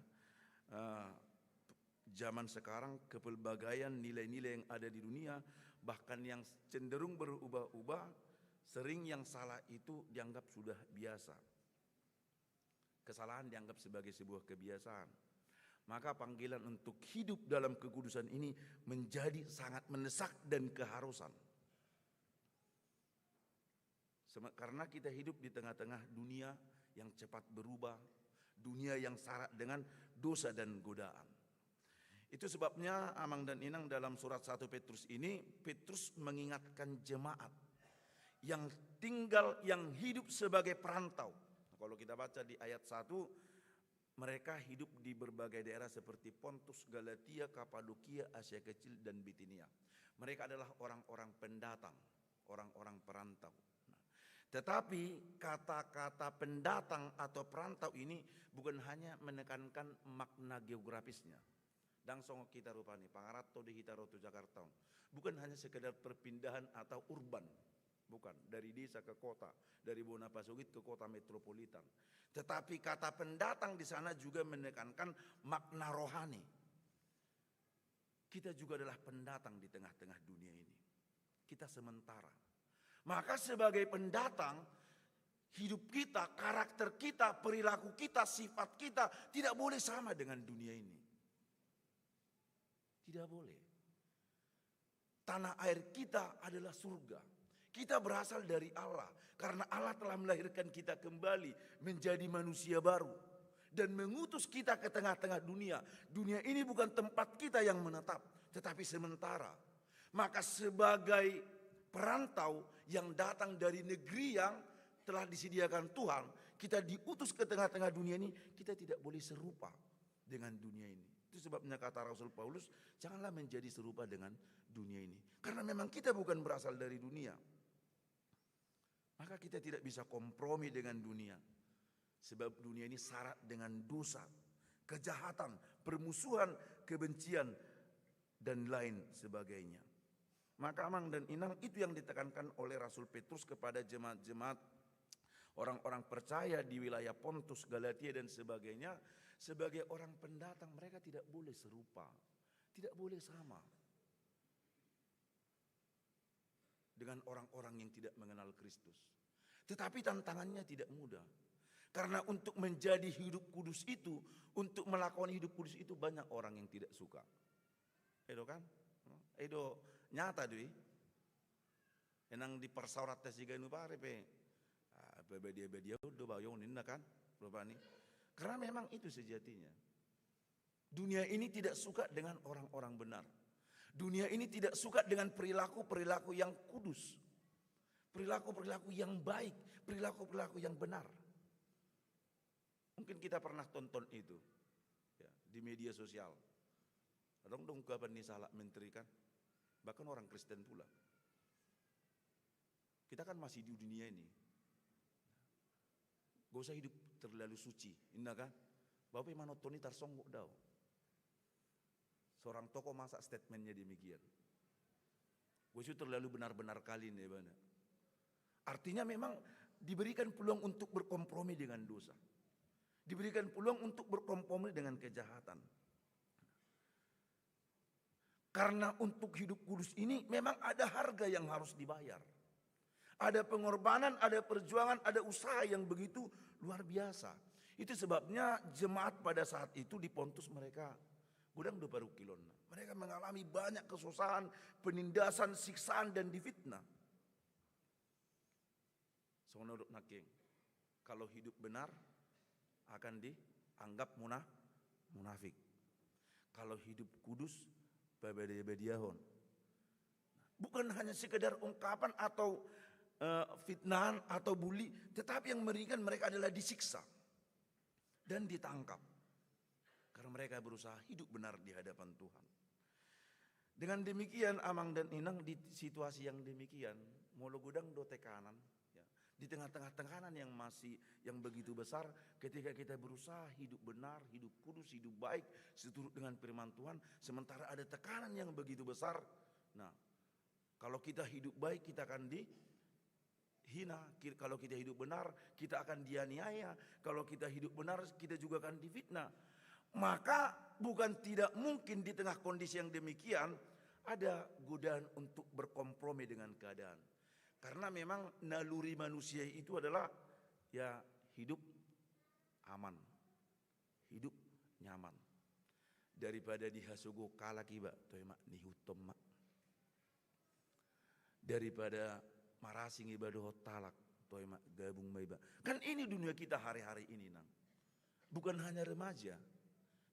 zaman sekarang kepelbagaian nilai-nilai yang ada di dunia bahkan yang cenderung berubah-ubah, sering yang salah itu dianggap sudah biasa. Kesalahan dianggap sebagai sebuah kebiasaan. Maka panggilan untuk hidup dalam kekudusan ini menjadi sangat mendesak dan keharusan. Karena kita hidup di tengah-tengah dunia yang cepat berubah, dunia yang syarat dengan dosa dan godaan. Itu sebabnya Amang dan Inang dalam surat 1 Petrus ini, Petrus mengingatkan jemaat yang tinggal, yang hidup sebagai perantau. Kalau kita baca di ayat 1, mereka hidup di berbagai daerah seperti Pontus, Galatia, Kapadokia, Asia Kecil, dan Bitinia. Mereka adalah orang-orang pendatang, orang-orang perantau. Tetapi kata-kata pendatang atau perantau ini bukan hanya menekankan makna geografisnya. Dan songo kita rupani Pangarato di Hitaroto Jakarta. Bukan hanya sekedar perpindahan atau urban. Bukan, dari desa ke kota, dari Bonapasugit ke kota metropolitan. Tetapi kata pendatang di sana juga menekankan makna rohani. Kita juga adalah pendatang di tengah-tengah dunia ini. Kita sementara. Maka sebagai pendatang, hidup kita, karakter kita, perilaku kita, sifat kita tidak boleh sama dengan dunia ini. Tidak boleh. Tanah air kita adalah surga. Kita berasal dari Allah. Karena Allah telah melahirkan kita kembali menjadi manusia baru. dan mengutus kita ke tengah-tengah dunia. Dunia ini bukan tempat kita yang menetap, tetapi sementara. Maka sebagai perantau yang datang dari negeri yang telah disediakan Tuhan, kita diutus ke tengah-tengah dunia ini, kita tidak boleh serupa dengan dunia ini. Itu sebabnya kata Rasul Paulus, janganlah menjadi serupa dengan dunia ini. Karena memang kita bukan berasal dari dunia. Maka kita tidak bisa kompromi dengan dunia. Sebab dunia ini syarat dengan dosa, kejahatan, permusuhan, kebencian, dan lain sebagainya. Maka Amang dan Inang, itu yang ditekankan oleh Rasul Petrus kepada jemaat-jemaat orang-orang percaya di wilayah Pontus, Galatia dan sebagainya. Sebagai orang pendatang mereka tidak boleh serupa, tidak boleh sama dengan orang-orang yang tidak mengenal Kristus. Tetapi tantangannya tidak mudah. Karena untuk menjadi hidup kudus itu, untuk melakukan hidup kudus itu banyak orang yang tidak suka. Edo kan? Edo nyata doi. Enang di persaurat tesiga nu pare pe. Bedia udah bayon ini kan? Berapa nih? Karena memang itu sejatinya. Dunia ini tidak suka dengan orang-orang benar. Dunia ini tidak suka dengan perilaku-perilaku yang kudus. Perilaku-perilaku yang baik, perilaku-perilaku yang benar. Mungkin kita pernah tonton itu ya, di media sosial. Dong kapan nih salah menteri kan? Bahkan orang Kristen pula. Kita kan masih di dunia ini. Gak usah hidup terlalu suci, indah kan? Bapak manotoni tarsonggok dao. Seorang tokoh masa statementnya demikian. Gue terlalu benar-benar kali nih bana. Artinya memang diberikan peluang untuk berkompromi dengan dosa. Diberikan peluang untuk berkompromi dengan kejahatan. Karena untuk hidup kudus ini memang ada harga yang harus dibayar. Ada pengorbanan, ada perjuangan, ada usaha yang begitu luar biasa. Itu sebabnya jemaat pada saat itu di Pontus mereka gudang do paru kilon. Mereka mengalami banyak kesusahan, penindasan, siksaan dan difitnah. Sonodok naking. Kalau hidup benar akan dianggap munafik. Kalau hidup kudus babadiahon. Bukan hanya sekedar ungkapan atau fitnahan atau bully, tetapi yang meringan mereka adalah disiksa dan ditangkap karena mereka berusaha hidup benar di hadapan Tuhan. Dengan demikian Amang dan Inang, di situasi yang demikian mulu gudang do tekanan ya, di tengah-tengah tekanan yang begitu besar, ketika kita berusaha hidup benar, hidup kudus, hidup baik seturut dengan firman Tuhan, sementara ada tekanan yang begitu besar. Nah, kalau kita hidup baik kita akan hina, kalau kita hidup benar kita akan dianiaya, kalau kita hidup benar kita juga akan difitnah. Maka bukan tidak mungkin di tengah kondisi yang demikian ada godaan untuk berkompromi dengan keadaan. Karena memang naluri manusia itu adalah ya hidup aman, hidup nyaman. Daripada dihasugo kalah kiba toy mak nihutom mak. Daripada marasing ibadah talak toy mak gabung maiba. Kan ini dunia kita hari-hari ini nang. Bukan hanya remaja,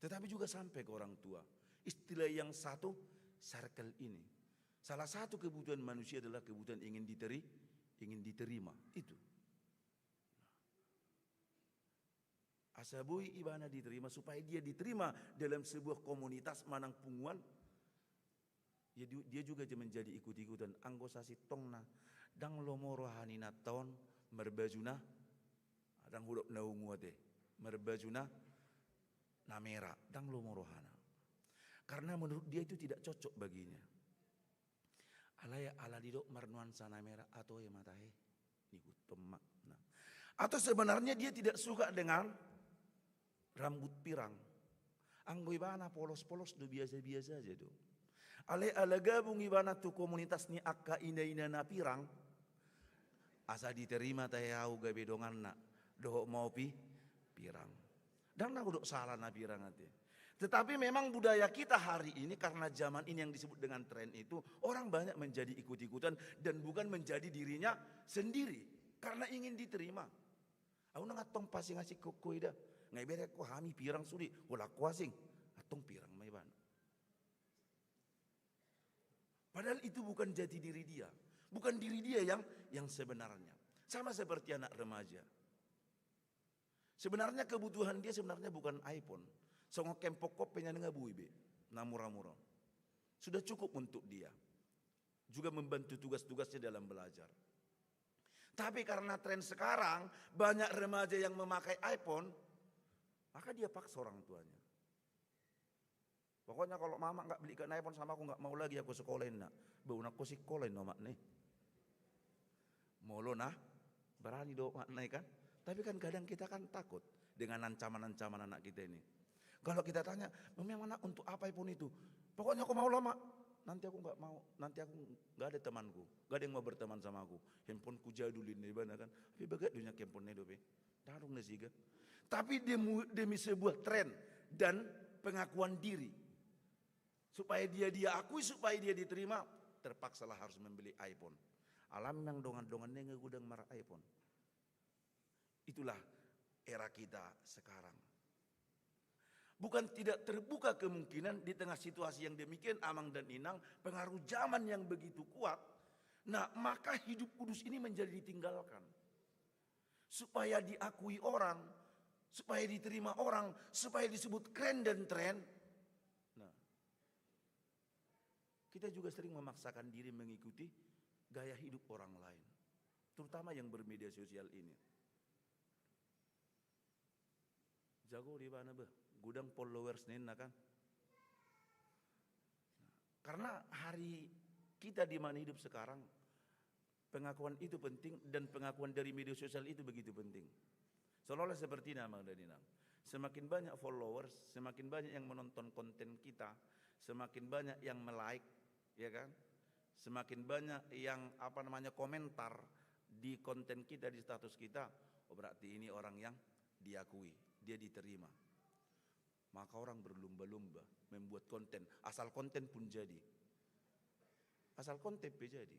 tetapi juga sampai ke orang tua. Istilah yang satu, circle ini. Salah satu kebutuhan manusia adalah kebutuhan ingin diterima. Itu. Asabui ibana diterima, supaya dia diterima dalam sebuah komunitas manang punguan. Dia juga menjadi ikut-ikutan. Anggosasi tongna dang lomoro hanina taon merbajuna dang huruf naunguate merbajuna namera dang lomorohana. Karena menurut dia itu tidak cocok baginya. Alaya ala didok marnuansa namera atau ya matahe niku temak. Nah, atau sebenarnya dia tidak suka dengan rambut pirang. Anggo ibana polos-polos do biasa-biasa aja do. Ala gabung ibana tu komunitas ni akka ina na pirang. Asa diterima tayau gabedongan na doh mau pirang. Dan nak uduk salah na pirang ate. Tetapi memang budaya kita hari ini karena zaman ini yang disebut dengan tren itu, orang banyak menjadi ikut-ikutan dan bukan menjadi dirinya sendiri karena ingin diterima. Aku ngatong pasti ngasih kokoi dah. ngai bere ko hami pirang suri, wala kuasing, atong pirang may ban. Padahal itu bukan jati diri dia, bukan diri dia yang sebenarnya. Sama seperti anak remaja. Sebenarnya kebutuhan dia sebenarnya bukan iPhone. Songok kempok kopenya nga buibe, na murah-murah. Sudah cukup untuk dia. Juga membantu tugas-tugasnya dalam belajar. Tapi karena tren sekarang banyak remaja yang memakai iPhone, maka dia paksa orang tuanya. Pokoknya kalau mama nggak belikan iPhone sama aku nggak mau lagi aku sekolahin nak. Bau nak aku sekolahin no mak nih. Molo nah, berani do mak nih kan. Tapi kan kadang kita kan takut dengan ancaman-ancaman anak kita ini. Kalau kita tanya, memang anak untuk apa iPhone itu? Pokoknya aku mau lama. Nanti aku nggak mau, nanti aku nggak ada temanku, nggak ada yang mau berteman sama aku. Handphoneku jadulin di mana kan? Tapi bagaimana dunia handphone itu, tarung nasi kan? Tapi demi sebuah tren dan pengakuan diri, supaya dia diakui, supaya dia diterima, terpaksalah harus membeli iPhone. Alam yang dongan-dongannya ngegudang marah iPhone. Itulah era kita sekarang. Bukan tidak terbuka kemungkinan di tengah situasi yang demikian amang dan inang, pengaruh zaman yang begitu kuat. Nah, maka hidup kudus ini menjadi ditinggalkan. Supaya diakui orang, supaya diterima orang, supaya disebut keren dan tren. Nah, kita juga sering memaksakan diri mengikuti gaya hidup orang lain. Terutama yang bermedia sosial ini. Jago di mana bah? Gudang followers nena kan. Karena hari kita di mana hidup sekarang, pengakuan itu penting dan pengakuan dari media sosial itu begitu penting. Seolah-olah seperti nama dan inang. Semakin banyak followers, semakin banyak yang menonton konten kita, semakin banyak yang like, ya kan? Semakin banyak yang komentar di konten kita, di status kita, oh berarti ini orang yang diakui, dia diterima. Maka orang berlomba-lomba membuat konten, asal konten pun jadi. Asal konten pun jadi.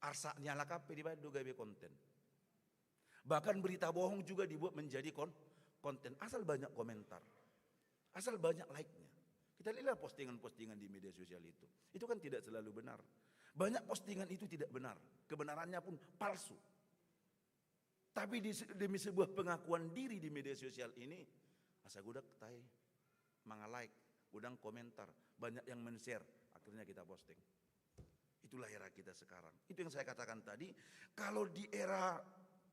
Arsa nyala kape dibayar juga konten. Bahkan berita bohong juga dibuat menjadi konten, asal banyak komentar. Asal banyak like-nya. Kita lihat postingan-postingan di media sosial itu. Itu kan tidak selalu benar. Banyak postingan itu tidak benar. Kebenarannya pun palsu. Tapi demi sebuah pengakuan diri di media sosial ini, asa gudak tai, manga like, gudang komentar, banyak yang men-share, akhirnya kita posting. Itulah era kita sekarang. Itu yang saya katakan tadi, kalau di era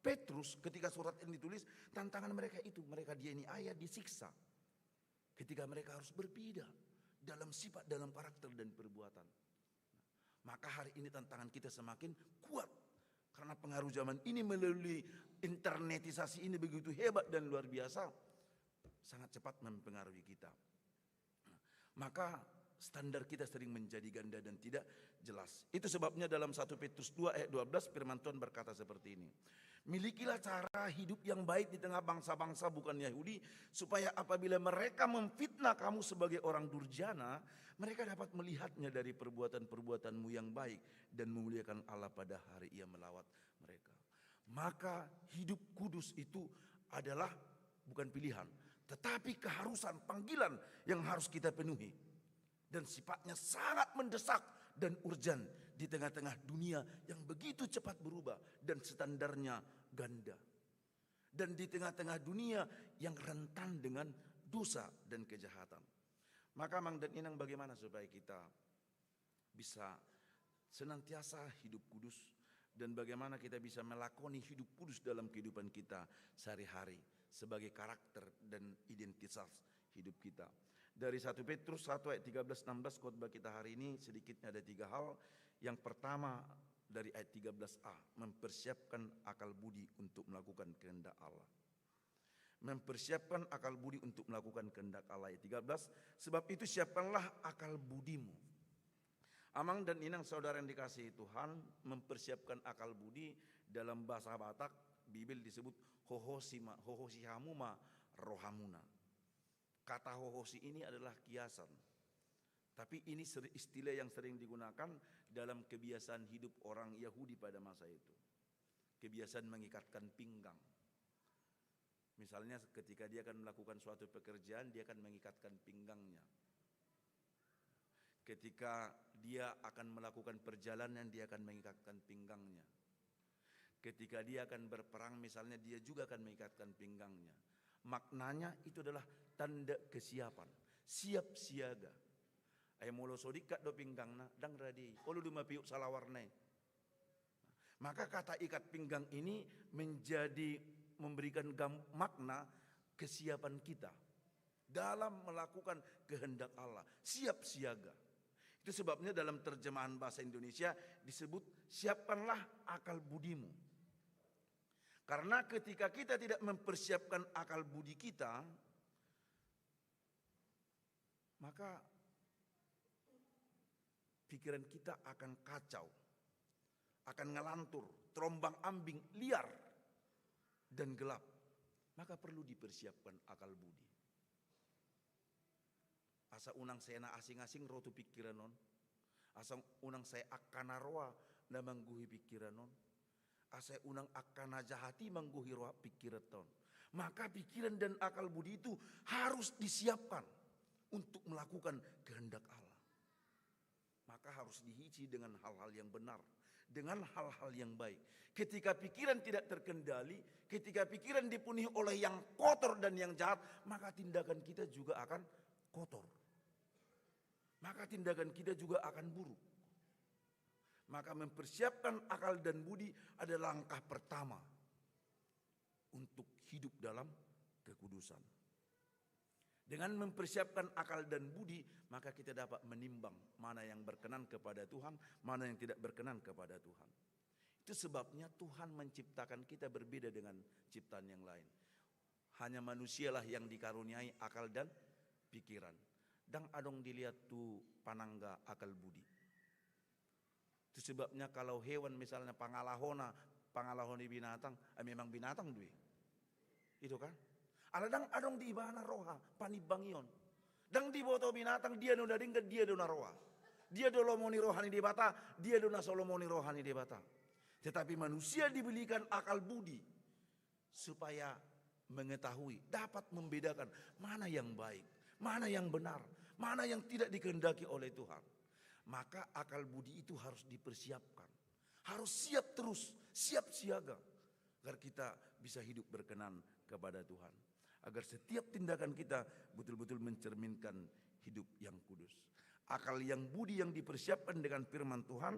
Petrus ketika surat ini ditulis, tantangan mereka itu, mereka dia ini ayah disiksa. Ketika mereka harus berbeda dalam sifat, dalam karakter dan perbuatan. Maka hari ini tantangan kita semakin kuat. Karena pengaruh zaman ini melalui internetisasi ini begitu hebat dan luar biasa. Sangat cepat mempengaruhi kita. Maka standar kita sering menjadi ganda dan tidak jelas. Itu sebabnya dalam 1 Petrus 2 ayat 12 firman Tuhan berkata seperti ini. Milikilah cara hidup yang baik di tengah bangsa-bangsa bukan Yahudi, supaya apabila mereka memfitnah kamu sebagai orang durjana, mereka dapat melihatnya dari perbuatan-perbuatanmu yang baik dan memuliakan Allah pada hari Ia melawat mereka. Maka hidup kudus itu adalah bukan pilihan, tetapi keharusan, panggilan yang harus kita penuhi. Dan sifatnya sangat mendesak dan urgen di tengah-tengah dunia yang begitu cepat berubah dan standarnya ganda. Dan di tengah-tengah dunia yang rentan dengan dosa dan kejahatan. Maka Mang dan Inang, bagaimana supaya kita bisa senantiasa hidup kudus, dan bagaimana kita bisa melakoni hidup kudus dalam kehidupan kita sehari-hari sebagai karakter dan identitas hidup kita. Dari 1 Petrus 1 ayat 13-16 khotbah kita hari ini sedikitnya ada 3 hal. Yang pertama dari ayat 13a, mempersiapkan akal budi untuk melakukan kehendak Allah. Mempersiapkan akal budi untuk melakukan kehendak Allah. Ayat 13, sebab itu siapkanlah akal budimu. Amang dan Inang saudara yang dikasihi Tuhan, mempersiapkan akal budi dalam bahasa Batak, Bibel disebut hohosihamuma rohamuna. Kata hohosi ini adalah kiasan. Tapi ini istilah yang sering digunakan dalam kebiasaan hidup orang Yahudi pada masa itu. Kebiasaan mengikatkan pinggang. Misalnya ketika dia akan melakukan suatu pekerjaan, dia akan mengikatkan pinggangnya. Ketika dia akan melakukan perjalanan, dia akan mengikatkan pinggangnya. Ketika dia akan berperang misalnya, dia juga akan mengikatkan pinggangnya. Maknanya itu adalah tanda kesiapan, siap siaga. Ay molo sodikat do pinggangna dang radi, olu duma piuk salawarnai. Maka kata ikat pinggang ini memberikan makna kesiapan kita dalam melakukan kehendak Allah, siap siaga. Itu sebabnya dalam terjemahan bahasa Indonesia disebut siapkanlah akal budimu. Karena ketika kita tidak mempersiapkan akal budi kita, maka pikiran kita akan kacau, akan ngelantur, terombang ambing, liar, dan gelap. Maka perlu dipersiapkan akal budi. Asa unang saya na asing-asing rotu pikiran non. Asa unang saya akana roa na mangguhi pikiran non. Asa unang akana jahati mangguhi roa pikiran ton. Maka pikiran dan akal budi itu harus disiapkan untuk melakukan kehendak Allah. Maka harus dihici dengan hal-hal yang benar, dengan hal-hal yang baik. Ketika pikiran tidak terkendali, ketika pikiran dipenuhi oleh yang kotor dan yang jahat, maka tindakan kita juga akan kotor. Maka tindakan kita juga akan buruk. Maka mempersiapkan akal dan budi adalah langkah pertama untuk hidup dalam kekudusan. Dengan mempersiapkan akal dan budi, maka kita dapat menimbang mana yang berkenan kepada Tuhan, mana yang tidak berkenan kepada Tuhan. Itu sebabnya Tuhan menciptakan kita berbeda dengan ciptaan yang lain. Hanya manusialah yang dikaruniai akal dan pikiran. Dan adong dilihat tu panangga akal budi. Itu sebabnya kalau hewan misalnya pangalahoni binatang, memang binatang duit. Itu kan? Aladang adong di ibana roha, panibangyon. Dang di boto binatang dia nuna dingga dia dona roha. Dia dolomoni rohani di bata, dia dona solomoni rohani di bata. Tetapi manusia diberikan akal budi supaya mengetahui, dapat membedakan mana yang baik, mana yang benar, mana yang tidak dikehendaki oleh Tuhan. Maka akal budi itu harus dipersiapkan. Harus siap terus, siap siaga. Agar kita bisa hidup berkenan kepada Tuhan. Agar setiap tindakan kita betul-betul mencerminkan hidup yang kudus. Akal yang budi yang dipersiapkan dengan firman Tuhan,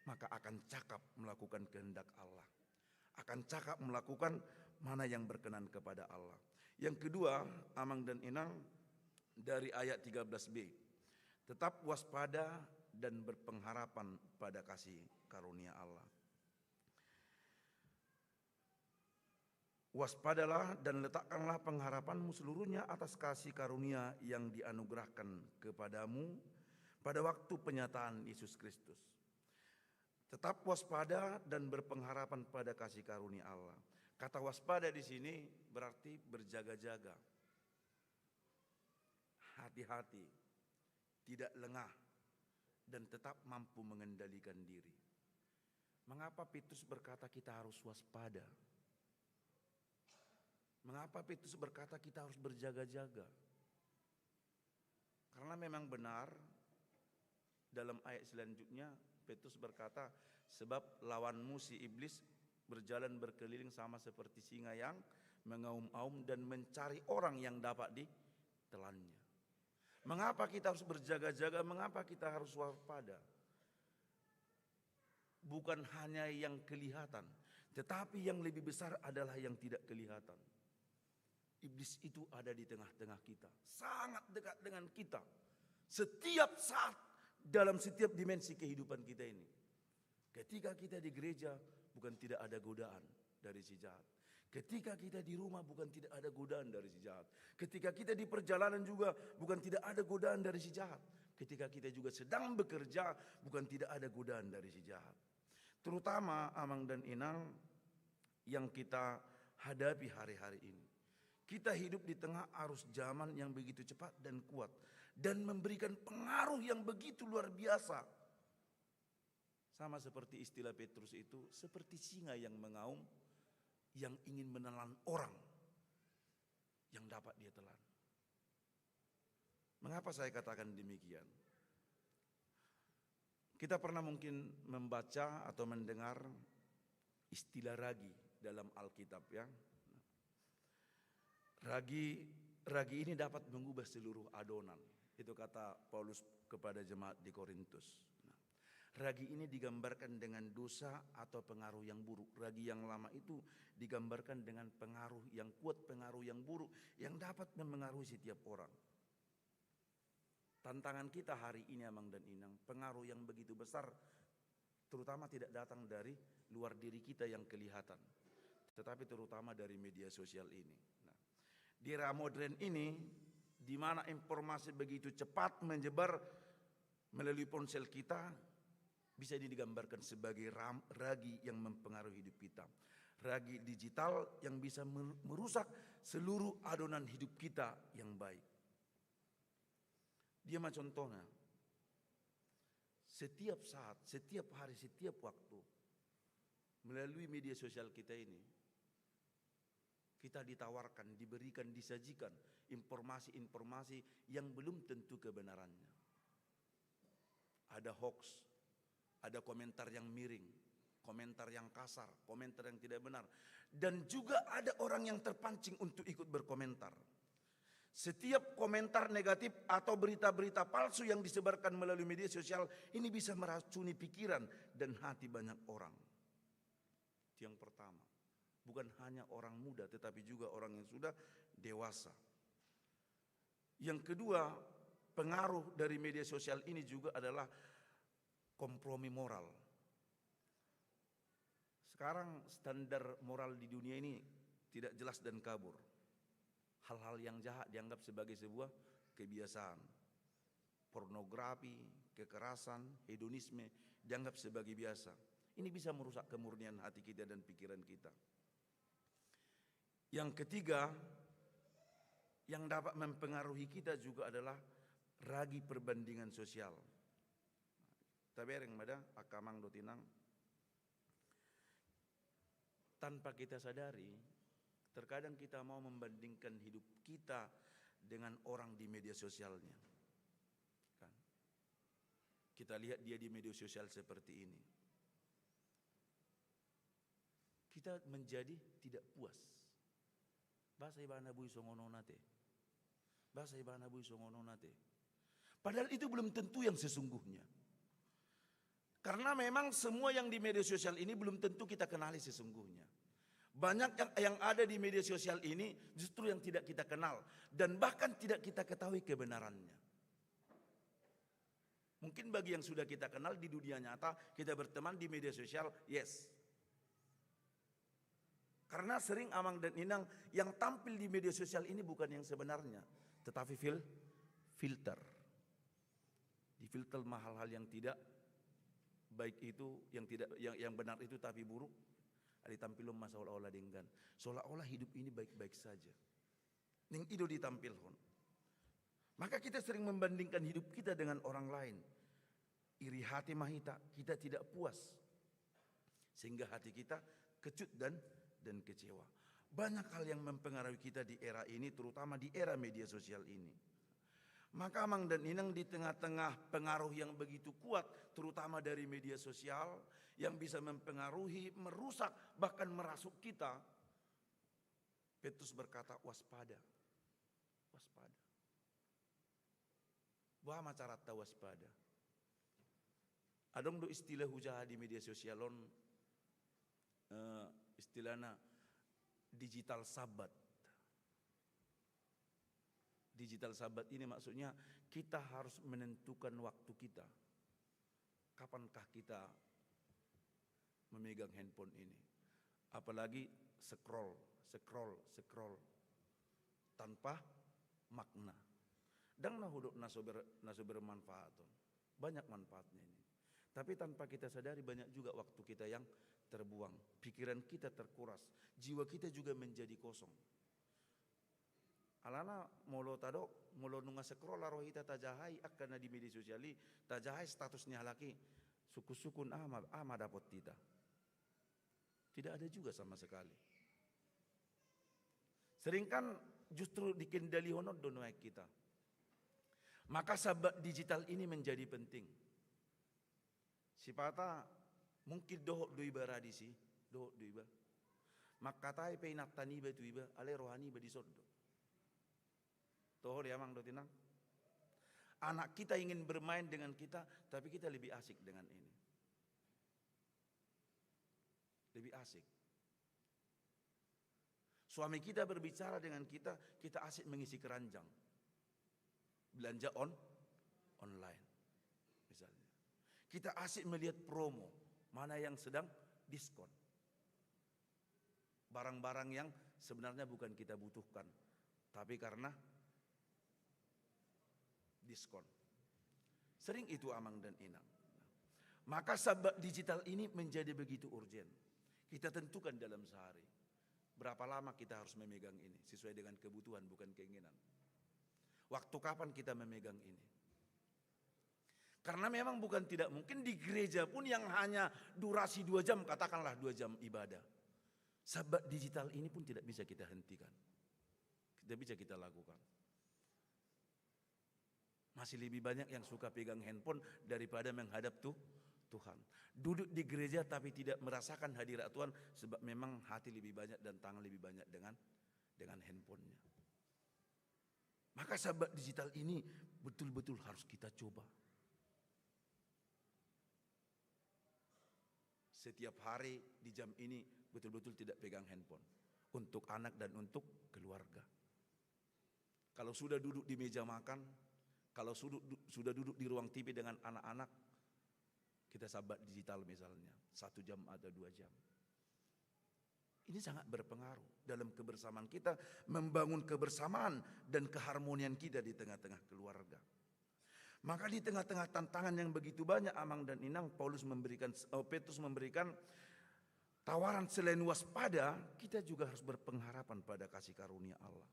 maka akan cakap melakukan kehendak Allah. Akan cakap melakukan mana yang berkenan kepada Allah. Yang kedua, Amang dan Inang, dari ayat 13b. Tetap waspada dan berpengharapan pada kasih karunia Allah. Waspadalah dan letakkanlah pengharapanmu seluruhnya atas kasih karunia yang dianugerahkan kepadamu pada waktu penyataan Yesus Kristus. Tetap waspada dan berpengharapan pada kasih karunia Allah. Kata waspada di sini berarti berjaga-jaga. Hati-hati, tidak lengah, dan tetap mampu mengendalikan diri. Mengapa Petrus berkata kita harus waspada? Mengapa Petrus berkata kita harus berjaga-jaga? Karena memang benar dalam ayat selanjutnya Petrus berkata, sebab lawanmu si iblis berjalan berkeliling sama seperti singa yang mengaum-aum dan mencari orang yang dapat ditelannya. Mengapa kita harus berjaga-jaga? Mengapa kita harus waspada? Bukan hanya yang kelihatan, tetapi yang lebih besar adalah yang tidak kelihatan. Iblis itu ada di tengah-tengah kita, sangat dekat dengan kita. Setiap saat, dalam setiap dimensi kehidupan kita ini. Ketika kita di gereja, bukan tidak ada godaan dari si jahat. Ketika kita di rumah, bukan tidak ada godaan dari si jahat. Ketika kita di perjalanan juga, bukan tidak ada godaan dari si jahat. Ketika kita juga sedang bekerja, bukan tidak ada godaan dari si jahat. Terutama Amang dan Inang yang kita hadapi hari-hari ini. Kita hidup di tengah arus zaman yang begitu cepat dan kuat. Dan memberikan pengaruh yang begitu luar biasa. Sama seperti istilah Petrus itu, seperti singa yang mengaum, yang ingin menelan orang. yang dapat dia telan. Mengapa saya katakan demikian? Kita pernah mungkin membaca atau mendengar istilah ragi dalam Alkitab ya. Ragi ini dapat mengubah seluruh adonan. Itu kata Paulus kepada jemaat di Korintus. Ragi ini digambarkan dengan dosa atau pengaruh yang buruk. Ragi yang lama itu digambarkan dengan pengaruh yang kuat, pengaruh yang buruk yang dapat memengaruhi setiap orang. Tantangan kita hari ini Amang dan Inang, pengaruh yang begitu besar terutama tidak datang dari luar diri kita yang kelihatan, tetapi terutama dari media sosial ini. Nah, di era modern ini, di mana informasi begitu cepat menyebar melalui ponsel kita, bisa digambarkan sebagai ragi yang mempengaruhi hidup kita. Ragi digital yang bisa merusak seluruh adonan hidup kita yang baik. Dia macam contohnya, setiap saat, setiap hari, setiap waktu, melalui media sosial kita ini, kita ditawarkan, diberikan, disajikan informasi-informasi yang belum tentu kebenarannya. Ada hoax, ada komentar yang miring, komentar yang kasar, komentar yang tidak benar. Dan juga ada orang yang terpancing untuk ikut berkomentar. Setiap komentar negatif atau berita-berita palsu yang disebarkan melalui media sosial ini bisa meracuni pikiran dan hati banyak orang. Itu yang pertama. Bukan hanya orang muda tetapi juga orang yang sudah dewasa. Yang kedua, pengaruh dari media sosial ini juga adalah kompromi moral. Sekarang standar moral di dunia ini tidak jelas dan kabur. Hal-hal yang jahat dianggap sebagai sebuah kebiasaan. Pornografi, kekerasan, hedonisme dianggap sebagai biasa. Ini bisa merusak kemurnian hati kita dan pikiran kita. Yang ketiga, yang dapat mempengaruhi kita juga adalah ragi perbandingan sosial. Tabereng mada akamang dotinang. Tanpa kita sadari, terkadang kita mau membandingkan hidup kita dengan orang di media sosialnya. Kan? Kita lihat dia di media sosial seperti ini. Kita menjadi tidak puas. Bahasa ibana bui songono nate. Bahasa ibana bui songono nate. Padahal itu belum tentu yang sesungguhnya. Karena memang semua yang di media sosial ini belum tentu kita kenali sesungguhnya. Banyak yang ada di media sosial ini justru yang tidak kita kenal dan bahkan tidak kita ketahui kebenarannya. Mungkin bagi yang sudah kita kenal di dunia nyata, kita berteman di media sosial, yes. Karena sering Amang dan Inang yang tampil di media sosial ini bukan yang sebenarnya, tetapi filter. Difilter hal-hal yang tidak baik itu, yang benar itu tapi buruk. Ada tampilon masa olah-olah dengan seolah-olah hidup ini baik-baik saja. Ning itu ditampilkan. Maka kita sering membandingkan hidup kita dengan orang lain. Iri hati mahita, kita tidak puas. Sehingga hati kita kecut dan kecewa. Banyak hal yang mempengaruhi kita di era ini, terutama di era media sosial ini. Maka Amang dan Inang di tengah-tengah pengaruh yang begitu kuat, terutama dari media sosial, yang bisa mempengaruhi, merusak, bahkan merasuk kita. Petrus berkata, waspada. Waspada. Wah macarata waspada. Adong do istilah hujah di media sosialon, istilahnya digital sabat. Digital sabat ini maksudnya kita harus menentukan waktu kita. Kapankah kita memegang handphone ini? Apalagi scroll tanpa makna. Dan nahuduk naso bermanfaat. Banyak manfaatnya ini. Tapi tanpa kita sadari banyak juga waktu kita yang terbuang. Pikiran kita terkuras. Jiwa kita juga menjadi kosong. Alana molo nunga scroll roh ita tajahai akan di media sosial tajahai statusnya laki suku-sukun ama dapat kita. Tidak ada juga sama sekali. Seringkan justru dikendali honor donoai kita. Maka sabak digital ini menjadi penting. Sipata mungkin dohok duiba radisi, dohok duiba. Maka tai pe inaktani ba duiba, ale rohani ba disoddo. Toho dia mang do tinang. Anak kita ingin bermain dengan kita, tapi kita lebih asik dengan ini. Lebih asik. Suami kita berbicara dengan kita, kita asik mengisi keranjang. Belanja online. Misalnya. Kita asik melihat promo, mana yang sedang diskon. Barang-barang yang sebenarnya bukan kita butuhkan, tapi karena diskon. Sering itu amang dan inang. Maka sabak digital ini menjadi begitu urgen. Kita tentukan dalam sehari. Berapa lama kita harus memegang ini. Sesuai dengan kebutuhan bukan keinginan. Waktu kapan kita memegang ini. Karena memang bukan tidak mungkin di gereja pun yang hanya durasi 2 jam. Katakanlah 2 jam ibadah. Sabak digital ini pun tidak bisa kita hentikan. Tidak bisa kita lakukan. Masih lebih banyak yang suka pegang handphone daripada menghadap Tuhan. Duduk di gereja tapi tidak merasakan hadirat Tuhan sebab memang hati lebih banyak dan tangan lebih banyak dengan handphonenya. Maka sabak digital ini betul-betul harus kita coba. Setiap hari di jam ini betul-betul tidak pegang handphone. Untuk anak dan untuk keluarga. Kalau sudah duduk di meja makan, kalau sudah duduk di ruang TV dengan anak-anak, kita sabak digital misalnya, 1 jam atau 2 jam. Ini sangat berpengaruh dalam kebersamaan kita, membangun kebersamaan dan keharmonian kita di tengah-tengah keluarga. Maka di tengah-tengah tantangan yang begitu banyak amang dan inang, Petrus memberikan tawaran selain waspada, kita juga harus berpengharapan pada kasih karunia Allah.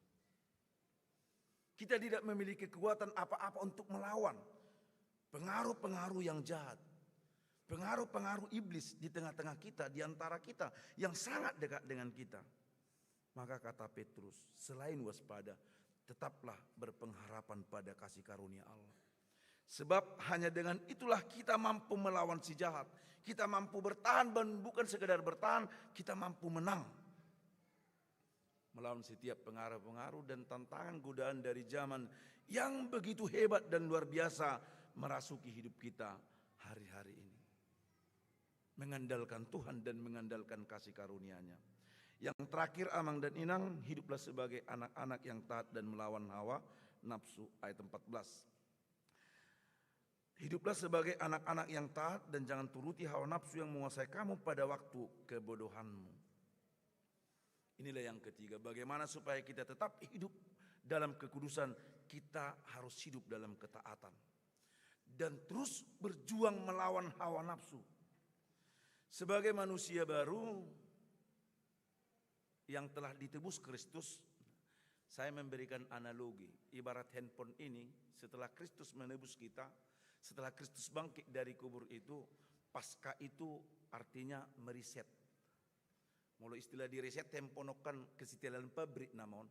Kita tidak memiliki kekuatan apa-apa untuk melawan pengaruh-pengaruh yang jahat. Pengaruh-pengaruh iblis di tengah-tengah kita, di antara kita yang sangat dekat dengan kita. Maka kata Petrus, selain waspada, tetaplah berpengharapan pada kasih karunia Allah. Sebab hanya dengan itulah kita mampu melawan si jahat. Kita mampu bertahan dan bukan sekedar bertahan, kita mampu menang. Melawan setiap pengaruh-pengaruh dan tantangan godaan dari zaman yang begitu hebat dan luar biasa merasuki hidup kita hari-hari ini. Mengandalkan Tuhan dan mengandalkan kasih karunia-Nya. Yang terakhir amang dan inang, hiduplah sebagai anak-anak yang taat dan melawan hawa nafsu, ayat 14. Hiduplah sebagai anak-anak yang taat dan jangan turuti hawa nafsu yang menguasai kamu pada waktu kebodohanmu. Inilah yang ketiga, bagaimana supaya kita tetap hidup dalam kekudusan, kita harus hidup dalam ketaatan. Dan terus berjuang melawan hawa nafsu. Sebagai manusia baru yang telah ditebus Kristus, saya memberikan analogi. Ibarat handphone ini, setelah Kristus menebus kita, setelah Kristus bangkit dari kubur itu, pasca itu artinya meriset. Mulai istilah direset temponokan kesetiaan pabrik namun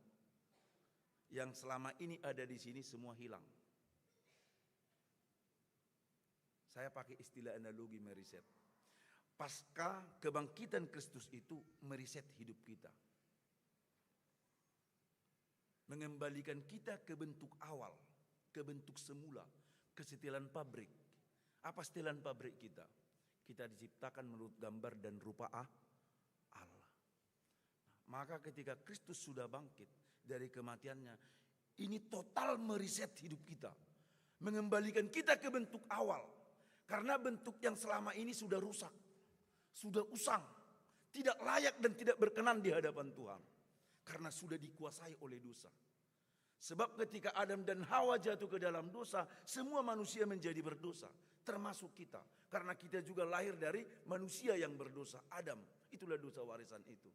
yang selama ini ada di sini semua hilang. Saya pakai istilah analogi meriset. Pasca kebangkitan Kristus itu meriset hidup kita. Mengembalikan kita ke bentuk awal, ke bentuk semula, kesetiaan pabrik. Apa setilan pabrik kita? Kita diciptakan menurut gambar dan rupa Allah. Maka ketika Kristus sudah bangkit dari kematiannya, ini total meriset hidup kita. Mengembalikan kita ke bentuk awal. Karena bentuk yang selama ini sudah rusak. Sudah usang. Tidak layak dan tidak berkenan di hadapan Tuhan. Karena sudah dikuasai oleh dosa. Sebab ketika Adam dan Hawa jatuh ke dalam dosa, semua manusia menjadi berdosa. Termasuk kita. Karena kita juga lahir dari manusia yang berdosa. Adam, itulah dosa warisan itu.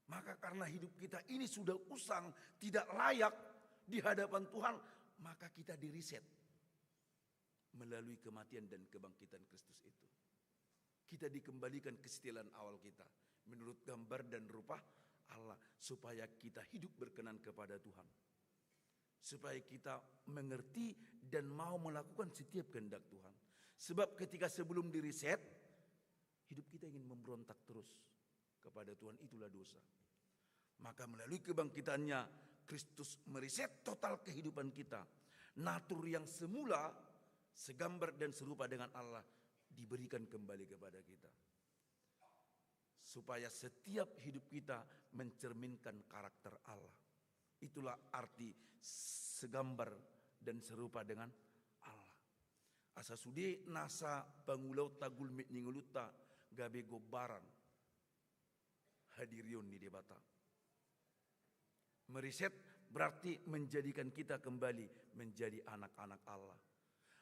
Maka karena hidup kita ini sudah usang, tidak layak di hadapan Tuhan, maka kita diriset melalui kematian dan kebangkitan Kristus itu. Kita dikembalikan kesetiaan awal kita menurut gambar dan rupa Allah, supaya kita hidup berkenan kepada Tuhan. Supaya kita mengerti dan mau melakukan setiap kehendak Tuhan. Sebab ketika sebelum diriset, hidup kita ingin memberontak terus kepada Tuhan, itulah dosa. Maka melalui kebangkitannya, Kristus meriset total kehidupan kita. Natur yang semula segambar dan serupa dengan Allah diberikan kembali kepada kita. Supaya setiap hidup kita mencerminkan karakter Allah. Itulah arti segambar dan serupa dengan Allah. Asa sude nasa pangulau tagul mit ninguluta gabe gobaran hadirion di debata. Meriset berarti menjadikan kita kembali menjadi anak-anak Allah.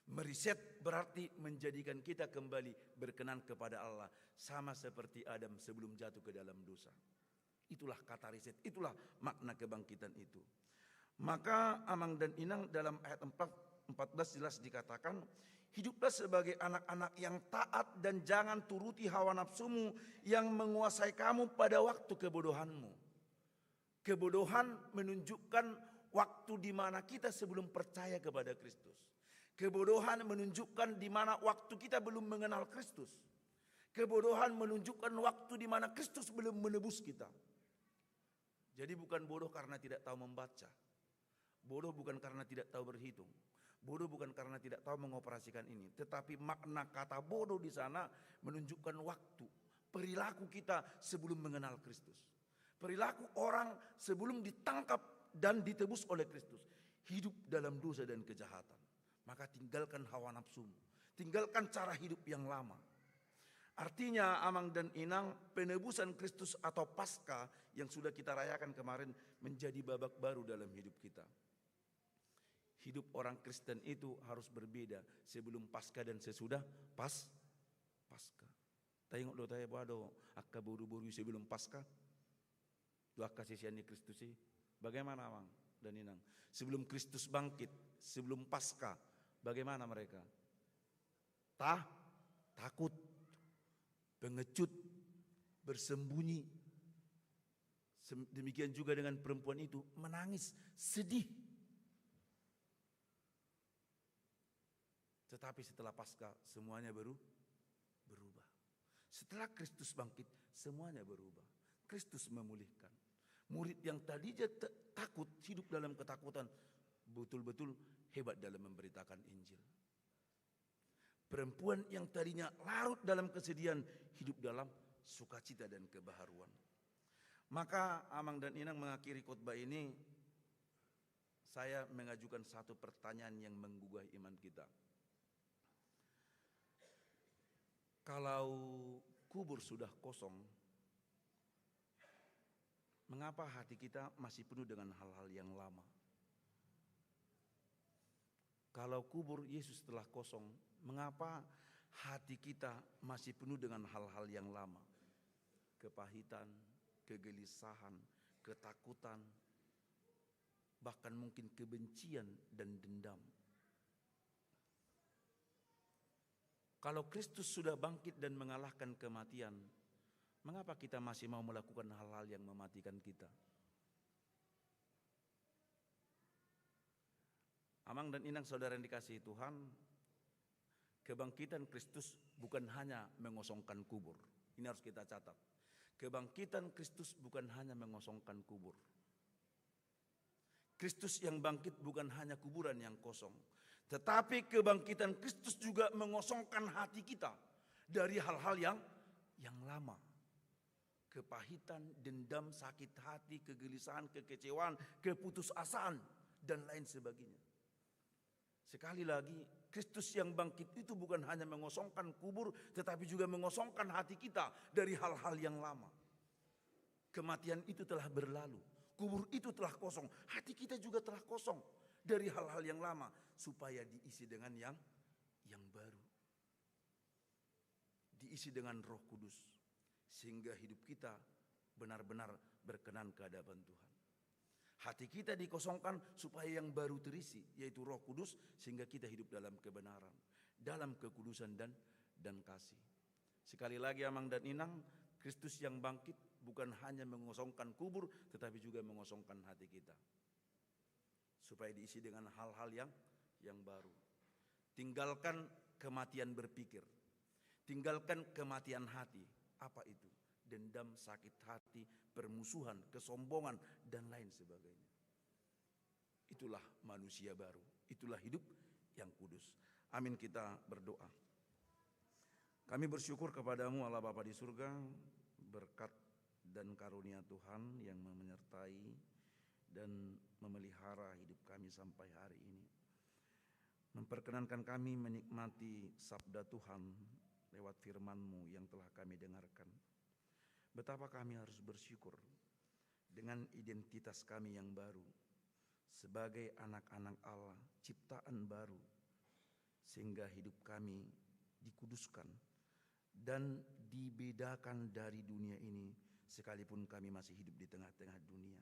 Meriset berarti menjadikan kita kembali berkenan kepada Allah. Sama seperti Adam sebelum jatuh ke dalam dosa. Itulah kata riset, itulah makna kebangkitan itu. Maka Amang dan Inang dalam ayat 14 jelas dikatakan, hiduplah sebagai anak-anak yang taat dan jangan turuti hawa nafsumu yang menguasai kamu pada waktu kebodohanmu. Kebodohan menunjukkan waktu di mana kita sebelum percaya kepada Kristus. Kebodohan menunjukkan di mana waktu kita belum mengenal Kristus. Kebodohan menunjukkan waktu di mana Kristus belum menebus kita. Jadi bukan bodoh karena tidak tahu membaca. Bodoh bukan karena tidak tahu berhitung. Bodoh bukan karena tidak tahu mengoperasikan ini. Tetapi makna kata bodoh di sana menunjukkan waktu. Perilaku kita sebelum mengenal Kristus. Perilaku orang sebelum ditangkap dan ditebus oleh Kristus. Hidup dalam dosa dan kejahatan. Maka tinggalkan hawa nafsumu. Tinggalkan cara hidup yang lama. Artinya Amang dan Inang, penebusan Kristus atau Paskah yang sudah kita rayakan kemarin menjadi babak baru dalam hidup kita. Hidup orang Kristen itu harus berbeda sebelum Paskah dan sesudah Paskah. Tengok do tayo bado akka buru-buru sebelum Paskah. Dua kasih Kristus sih. Bagaimana Amang dan Inang? Sebelum Kristus bangkit, sebelum Paskah, bagaimana mereka? Takut, pengecut, bersembunyi. Demikian juga dengan perempuan itu, menangis, sedih. Tetapi setelah Paskah semuanya berubah. Setelah Kristus bangkit semuanya berubah. Kristus memulihkan. Murid yang tadinya takut, hidup dalam ketakutan, betul-betul hebat dalam memberitakan Injil. Perempuan yang tadinya larut dalam kesedihan, hidup dalam sukacita dan kebaharuan. Maka Amang dan Inang mengakhiri khotbah ini, saya mengajukan satu pertanyaan yang menggugah iman kita. Kalau kubur sudah kosong, mengapa hati kita masih penuh dengan hal-hal yang lama? Kalau kubur Yesus telah kosong, mengapa hati kita masih penuh dengan hal-hal yang lama? Kepahitan, kegelisahan, ketakutan, bahkan mungkin kebencian dan dendam. Kalau Kristus sudah bangkit dan mengalahkan kematian, mengapa kita masih mau melakukan hal-hal yang mematikan kita? Amang dan Inang saudara yang dikasihi Tuhan, kebangkitan Kristus bukan hanya mengosongkan kubur. Ini harus kita catat. Kebangkitan Kristus bukan hanya mengosongkan kubur. Kristus yang bangkit bukan hanya kuburan yang kosong. Tetapi kebangkitan Kristus juga mengosongkan hati kita dari hal-hal yang lama. Kepahitan, dendam, sakit hati, kegelisahan, kekecewaan, keputusasaan, dan lain sebagainya. Sekali lagi, Kristus yang bangkit itu bukan hanya mengosongkan kubur, tetapi juga mengosongkan hati kita dari hal-hal yang lama. Kematian itu telah berlalu, kubur itu telah kosong, hati kita juga telah kosong dari hal-hal yang lama, supaya diisi dengan yang baru. Diisi dengan Roh Kudus, sehingga hidup kita benar-benar berkenan ke hadapan Tuhan. Hati kita dikosongkan supaya yang baru terisi, yaitu Roh Kudus, sehingga kita hidup dalam kebenaran, dalam kekudusan dan kasih. Sekali lagi Amang dan Inang, Kristus yang bangkit bukan hanya mengosongkan kubur, tetapi juga mengosongkan hati kita. Supaya diisi dengan hal-hal yang baru. Tinggalkan kematian berpikir. Tinggalkan kematian hati. Apa itu? Dendam, sakit hati, permusuhan, kesombongan, dan lain sebagainya. Itulah manusia baru. Itulah hidup yang kudus. Amin, kita berdoa. Kami bersyukur kepadamu Allah Bapa di surga, berkat dan karunia Tuhan yang menyertai dan memelihara hidup kami sampai hari ini. Memperkenankan kami menikmati sabda Tuhan lewat firman-Mu yang telah kami dengarkan. Betapa kami harus bersyukur dengan identitas kami yang baru sebagai anak-anak Allah, ciptaan baru, sehingga hidup kami dikuduskan dan dibedakan dari dunia ini, sekalipun kami masih hidup di tengah-tengah dunia.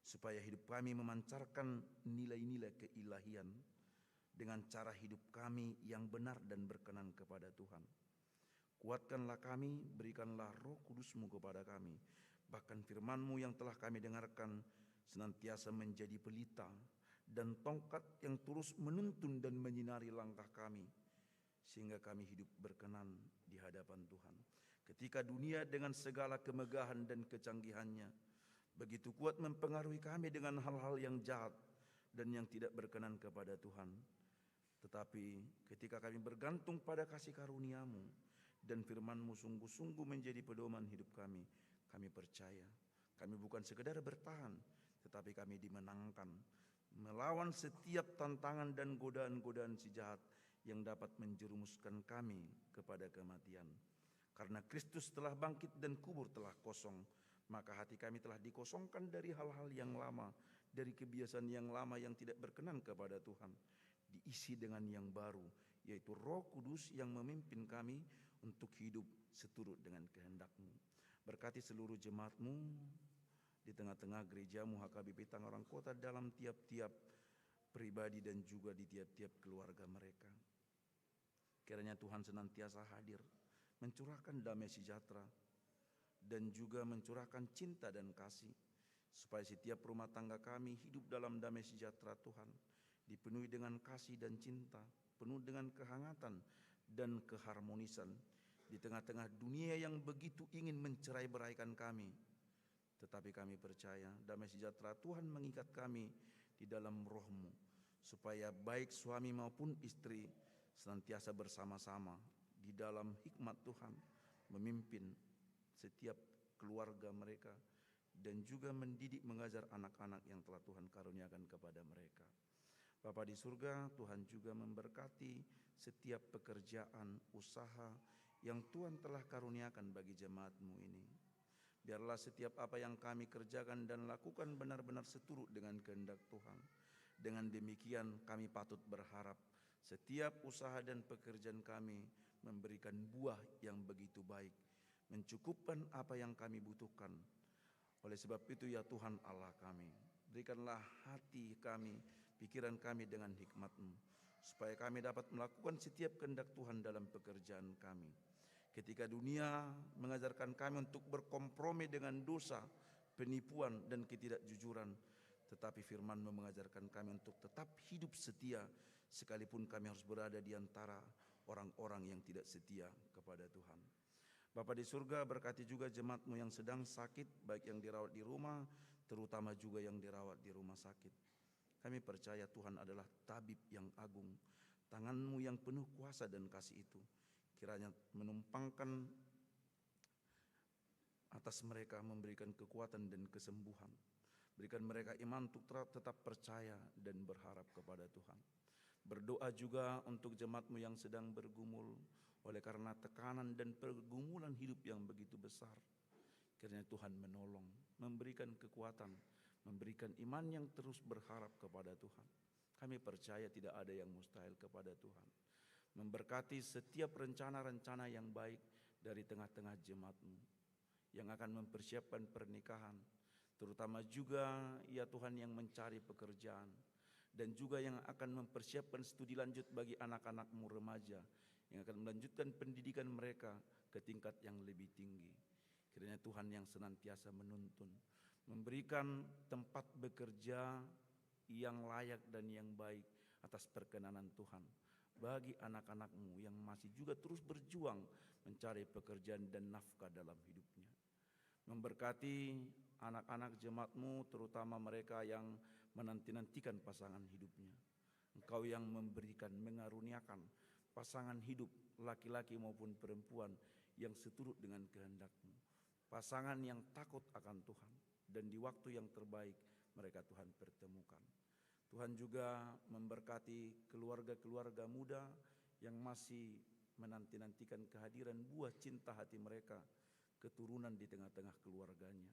Supaya hidup kami memancarkan nilai-nilai keilahian dengan cara hidup kami yang benar dan berkenan kepada Tuhan. Kuatkanlah kami, berikanlah Roh Kudus-Mu kepada kami. Bahkan firman-Mu yang telah kami dengarkan senantiasa menjadi pelita dan tongkat yang terus menuntun dan menyinari langkah kami, sehingga kami hidup berkenan di hadapan Tuhan. Ketika dunia dengan segala kemegahan dan kecanggihannya begitu kuat mempengaruhi kami dengan hal-hal yang jahat dan yang tidak berkenan kepada Tuhan. Tetapi ketika kami bergantung pada kasih karunia-Mu dan firman-Mu sungguh-sungguh menjadi pedoman hidup kami, kami percaya kami bukan sekedar bertahan, tetapi kami dimenangkan melawan setiap tantangan dan godaan-godaan si jahat yang dapat menjerumuskan kami kepada kematian. Karena Kristus telah bangkit dan kubur telah kosong, maka hati kami telah dikosongkan dari hal-hal yang lama, dari kebiasaan yang lama yang tidak berkenan kepada Tuhan, diisi dengan yang baru, yaitu Roh Kudus yang memimpin kami untuk hidup seturut dengan kehendak-Mu. Berkati seluruh jemaat-Mu di tengah-tengah gereja-Mu HKBP Tangerang Kota, dalam tiap-tiap pribadi dan juga di tiap-tiap keluarga mereka. Kiranya Tuhan senantiasa hadir, mencurahkan damai sejahtera dan juga mencurahkan cinta dan kasih, supaya setiap rumah tangga kami hidup dalam damai sejahtera Tuhan, dipenuhi dengan kasih dan cinta, penuh dengan kehangatan dan keharmonisan di tengah-tengah dunia yang begitu ingin mencerai-beraikan kami. Tetapi kami percaya damai sejahtera Tuhan mengikat kami di dalam Roh-Mu, supaya baik suami maupun istri senantiasa bersama-sama di dalam hikmat Tuhan memimpin setiap keluarga mereka dan juga mendidik mengajar anak-anak yang telah Tuhan karuniakan kepada mereka. Bapa di surga, Tuhan juga memberkati setiap pekerjaan, usaha yang Tuhan telah karuniakan bagi jemaat-Mu ini. Biarlah setiap apa yang kami kerjakan dan lakukan benar-benar seturut dengan kehendak Tuhan. Dengan demikian kami patut berharap setiap usaha dan pekerjaan kami memberikan buah yang begitu baik, mencukupkan apa yang kami butuhkan. Oleh sebab itu ya Tuhan Allah kami, berikanlah hati kami, pikiran kami dengan hikmat-Mu, supaya kami dapat melakukan setiap kehendak Tuhan dalam pekerjaan kami. Ketika dunia mengajarkan kami untuk berkompromi dengan dosa, penipuan dan ketidakjujuran, tetapi firman-Mu mengajarkan kami untuk tetap hidup setia, sekalipun kami harus berada di antara orang-orang yang tidak setia kepada Tuhan. Bapa di surga, berkati juga jemaat-Mu yang sedang sakit, baik yang dirawat di rumah, terutama juga yang dirawat di rumah sakit. Kami percaya Tuhan adalah tabib yang agung. Tangan-Mu yang penuh kuasa dan kasih itu kiranya menumpangkan atas mereka, memberikan kekuatan dan kesembuhan. Berikan mereka iman untuk tetap percaya dan berharap kepada Tuhan. Berdoa juga untuk jemaat-Mu yang sedang bergumul oleh karena tekanan dan pergumulan hidup yang begitu besar. Kiranya Tuhan menolong, memberikan kekuatan, memberikan iman yang terus berharap kepada Tuhan. Kami percaya tidak ada yang mustahil kepada Tuhan. Memberkati setiap rencana-rencana yang baik dari tengah-tengah jemaat-Mu yang akan mempersiapkan pernikahan, terutama juga ya Tuhan yang mencari pekerjaan, dan juga yang akan mempersiapkan studi lanjut bagi anak-anak-Mu remaja yang akan melanjutkan pendidikan mereka ke tingkat yang lebih tinggi. Kiranya Tuhan yang senantiasa menuntun, memberikan tempat bekerja yang layak dan yang baik atas perkenanan Tuhan bagi anak-anak-Mu yang masih juga terus berjuang mencari pekerjaan dan nafkah dalam hidupnya. Memberkati anak-anak jemaat-Mu, terutama mereka yang menanti-nantikan pasangan hidupnya. Engkau yang memberikan, mengaruniakan pasangan hidup laki-laki maupun perempuan yang seturut dengan kehendak-Mu. Pasangan yang takut akan Tuhan dan di waktu yang terbaik mereka Tuhan pertemukan. Tuhan juga memberkati keluarga-keluarga muda yang masih menanti-nantikan kehadiran buah cinta hati mereka, keturunan di tengah-tengah keluarganya.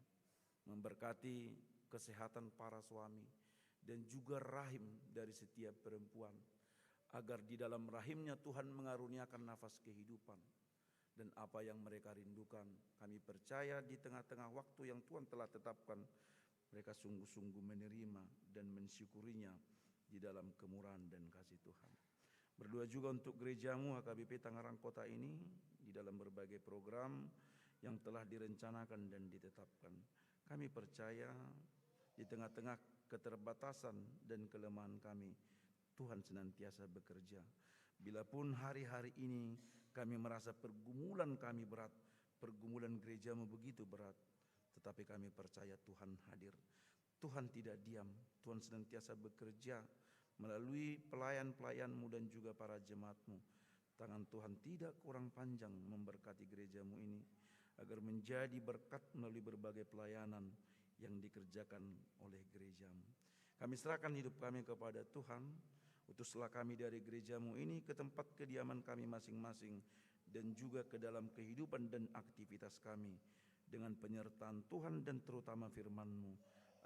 Memberkati kesehatan para suami dan juga rahim dari setiap perempuan, agar di dalam rahimnya Tuhan mengaruniakan nafas kehidupan. Dan apa yang mereka rindukan, kami percaya di tengah-tengah waktu yang Tuhan telah tetapkan, mereka sungguh-sungguh menerima dan mensyukurinya di dalam kemurahan dan kasih Tuhan. Berdoa juga untuk gereja-Mu HKBP Tangerang Kota ini di dalam berbagai program yang telah direncanakan dan ditetapkan. Kami percaya di tengah-tengah keterbatasan dan kelemahan kami, Tuhan senantiasa bekerja. Bilapun hari-hari ini kami merasa pergumulan kami berat, pergumulan gereja-Mu begitu berat, tetapi kami percaya Tuhan hadir. Tuhan tidak diam, Tuhan senantiasa bekerja melalui pelayan-pelayan-Mu dan juga para jemaat-Mu. Tangan Tuhan tidak kurang panjang memberkati gereja-Mu ini, agar menjadi berkat melalui berbagai pelayanan yang dikerjakan oleh gereja-Mu. Kami serahkan hidup kami kepada Tuhan. Utuslah kami dari gereja-Mu ini ke tempat kediaman kami masing-masing dan juga ke dalam kehidupan dan aktivitas kami dengan penyertaan Tuhan dan terutama firman-Mu,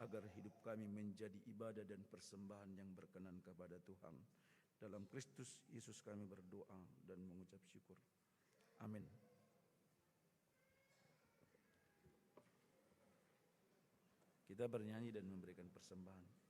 agar hidup kami menjadi ibadah dan persembahan yang berkenan kepada Tuhan. Dalam Kristus Yesus kami berdoa dan mengucap syukur. Amin. Kita bernyanyi dan memberikan persembahan.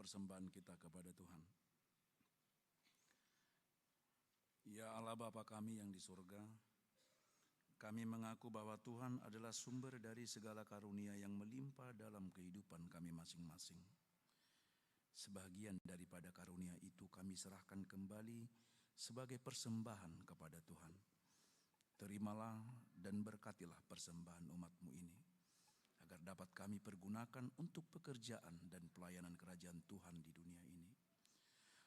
Persembahan kita kepada Tuhan. Ya Allah Bapa kami yang di surga, kami mengaku bahwa Tuhan adalah sumber dari segala karunia yang melimpah dalam kehidupan kami masing-masing. Sebagian daripada karunia itu kami serahkan kembali sebagai persembahan kepada Tuhan. Terimalah dan berkatilah persembahan umat-Mu ini, agar dapat kami pergunakan untuk pekerjaan dan pelayanan kerajaan Tuhan di dunia ini.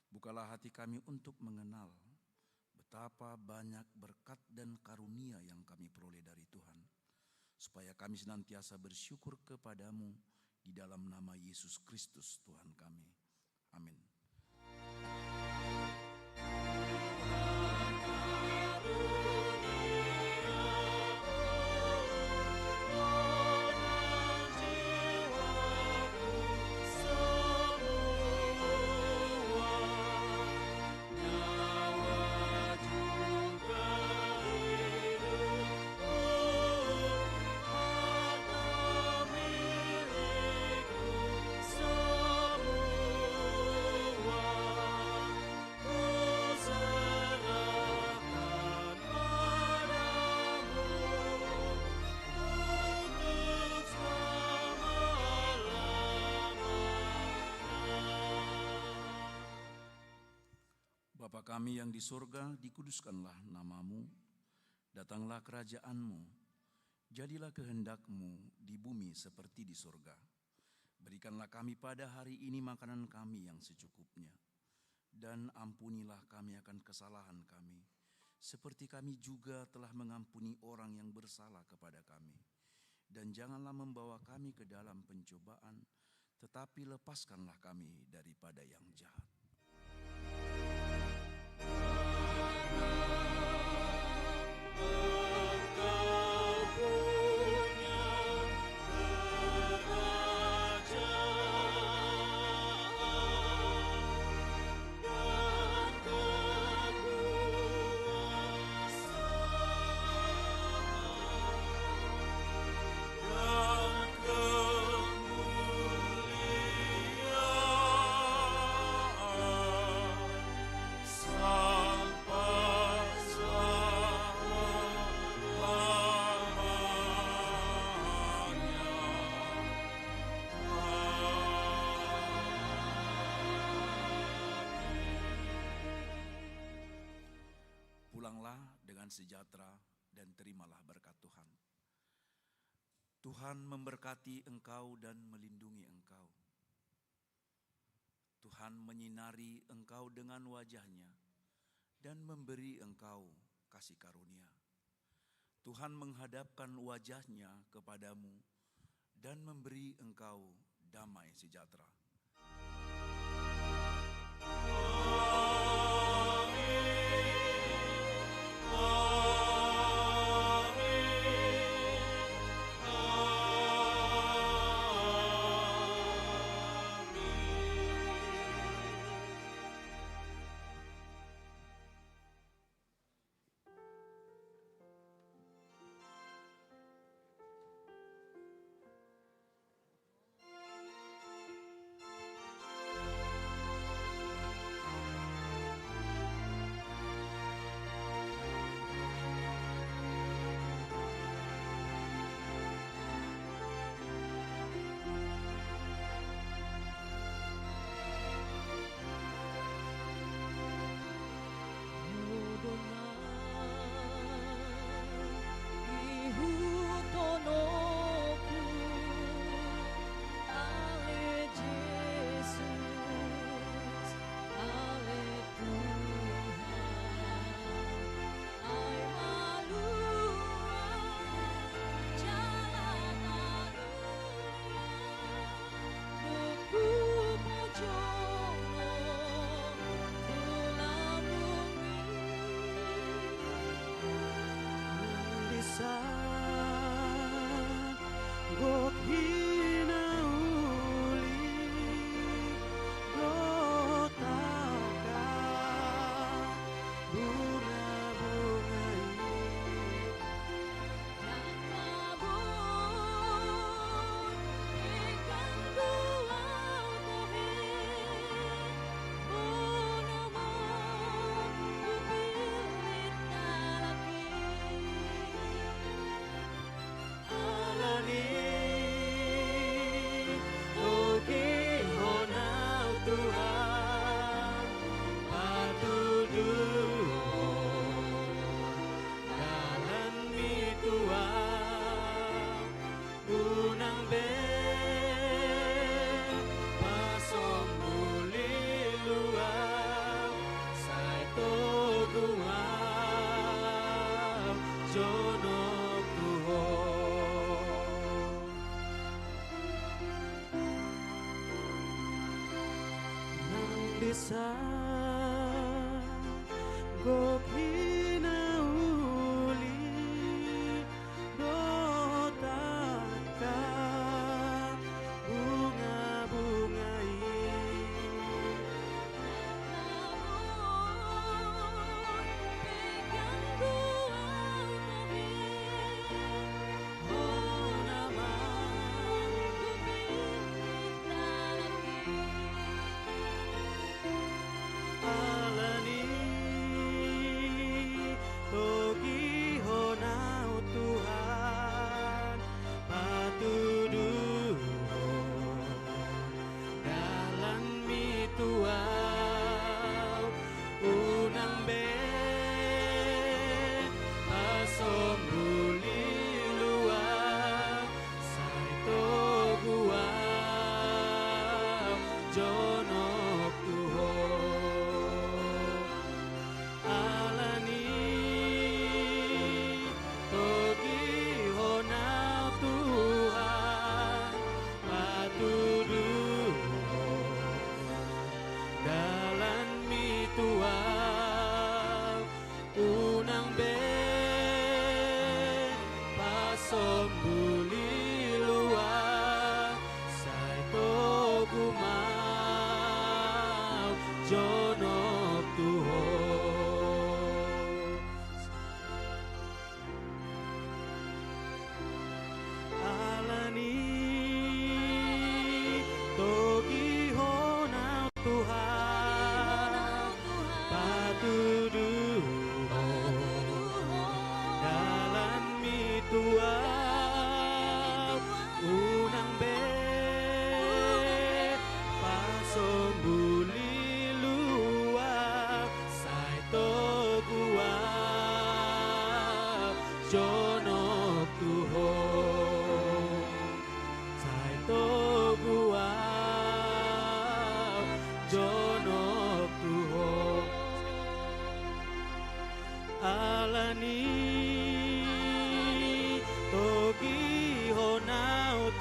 Bukalah hati kami untuk mengenal betapa banyak berkat dan karunia yang kami peroleh dari Tuhan, supaya kami senantiasa bersyukur kepadamu di dalam nama Yesus Kristus Tuhan kami. Amin. Bapa kami yang di surga, dikuduskanlah namamu, datanglah kerajaan-Mu, jadilah kehendak-Mu di bumi seperti di surga. Berikanlah kami pada hari ini makanan kami yang secukupnya, dan ampunilah kami akan kesalahan kami, seperti kami juga telah mengampuni orang yang bersalah kepada kami. Dan janganlah membawa kami ke dalam pencobaan, tetapi lepaskanlah kami daripada yang jahat. Engkau dengan sejahtera dan terimalah berkat Tuhan. Tuhan memberkati engkau dan melindungi engkau. Tuhan menyinari engkau dengan wajah-Nya dan memberi engkau kasih karunia. Tuhan menghadapkan wajah-Nya kepadamu dan memberi engkau damai sejahtera.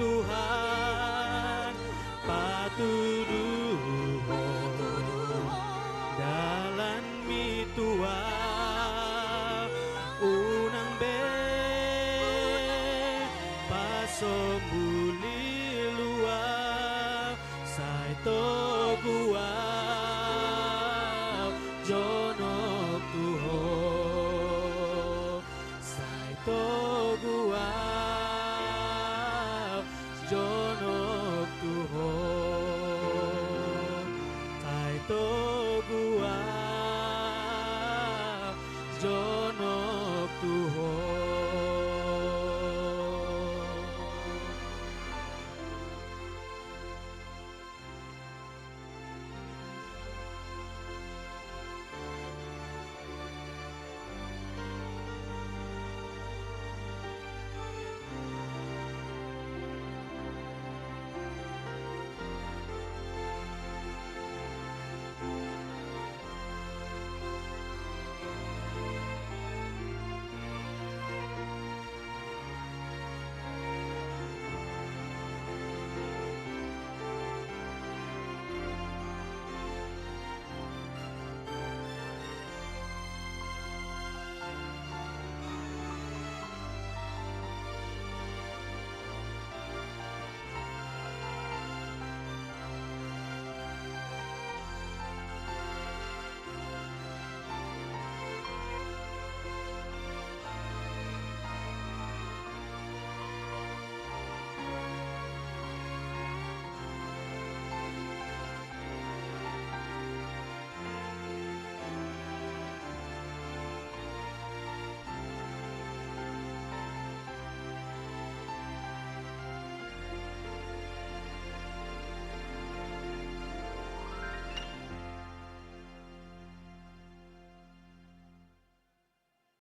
Tuhan patuduho dalan mitua unang be pasombuli lua saito gua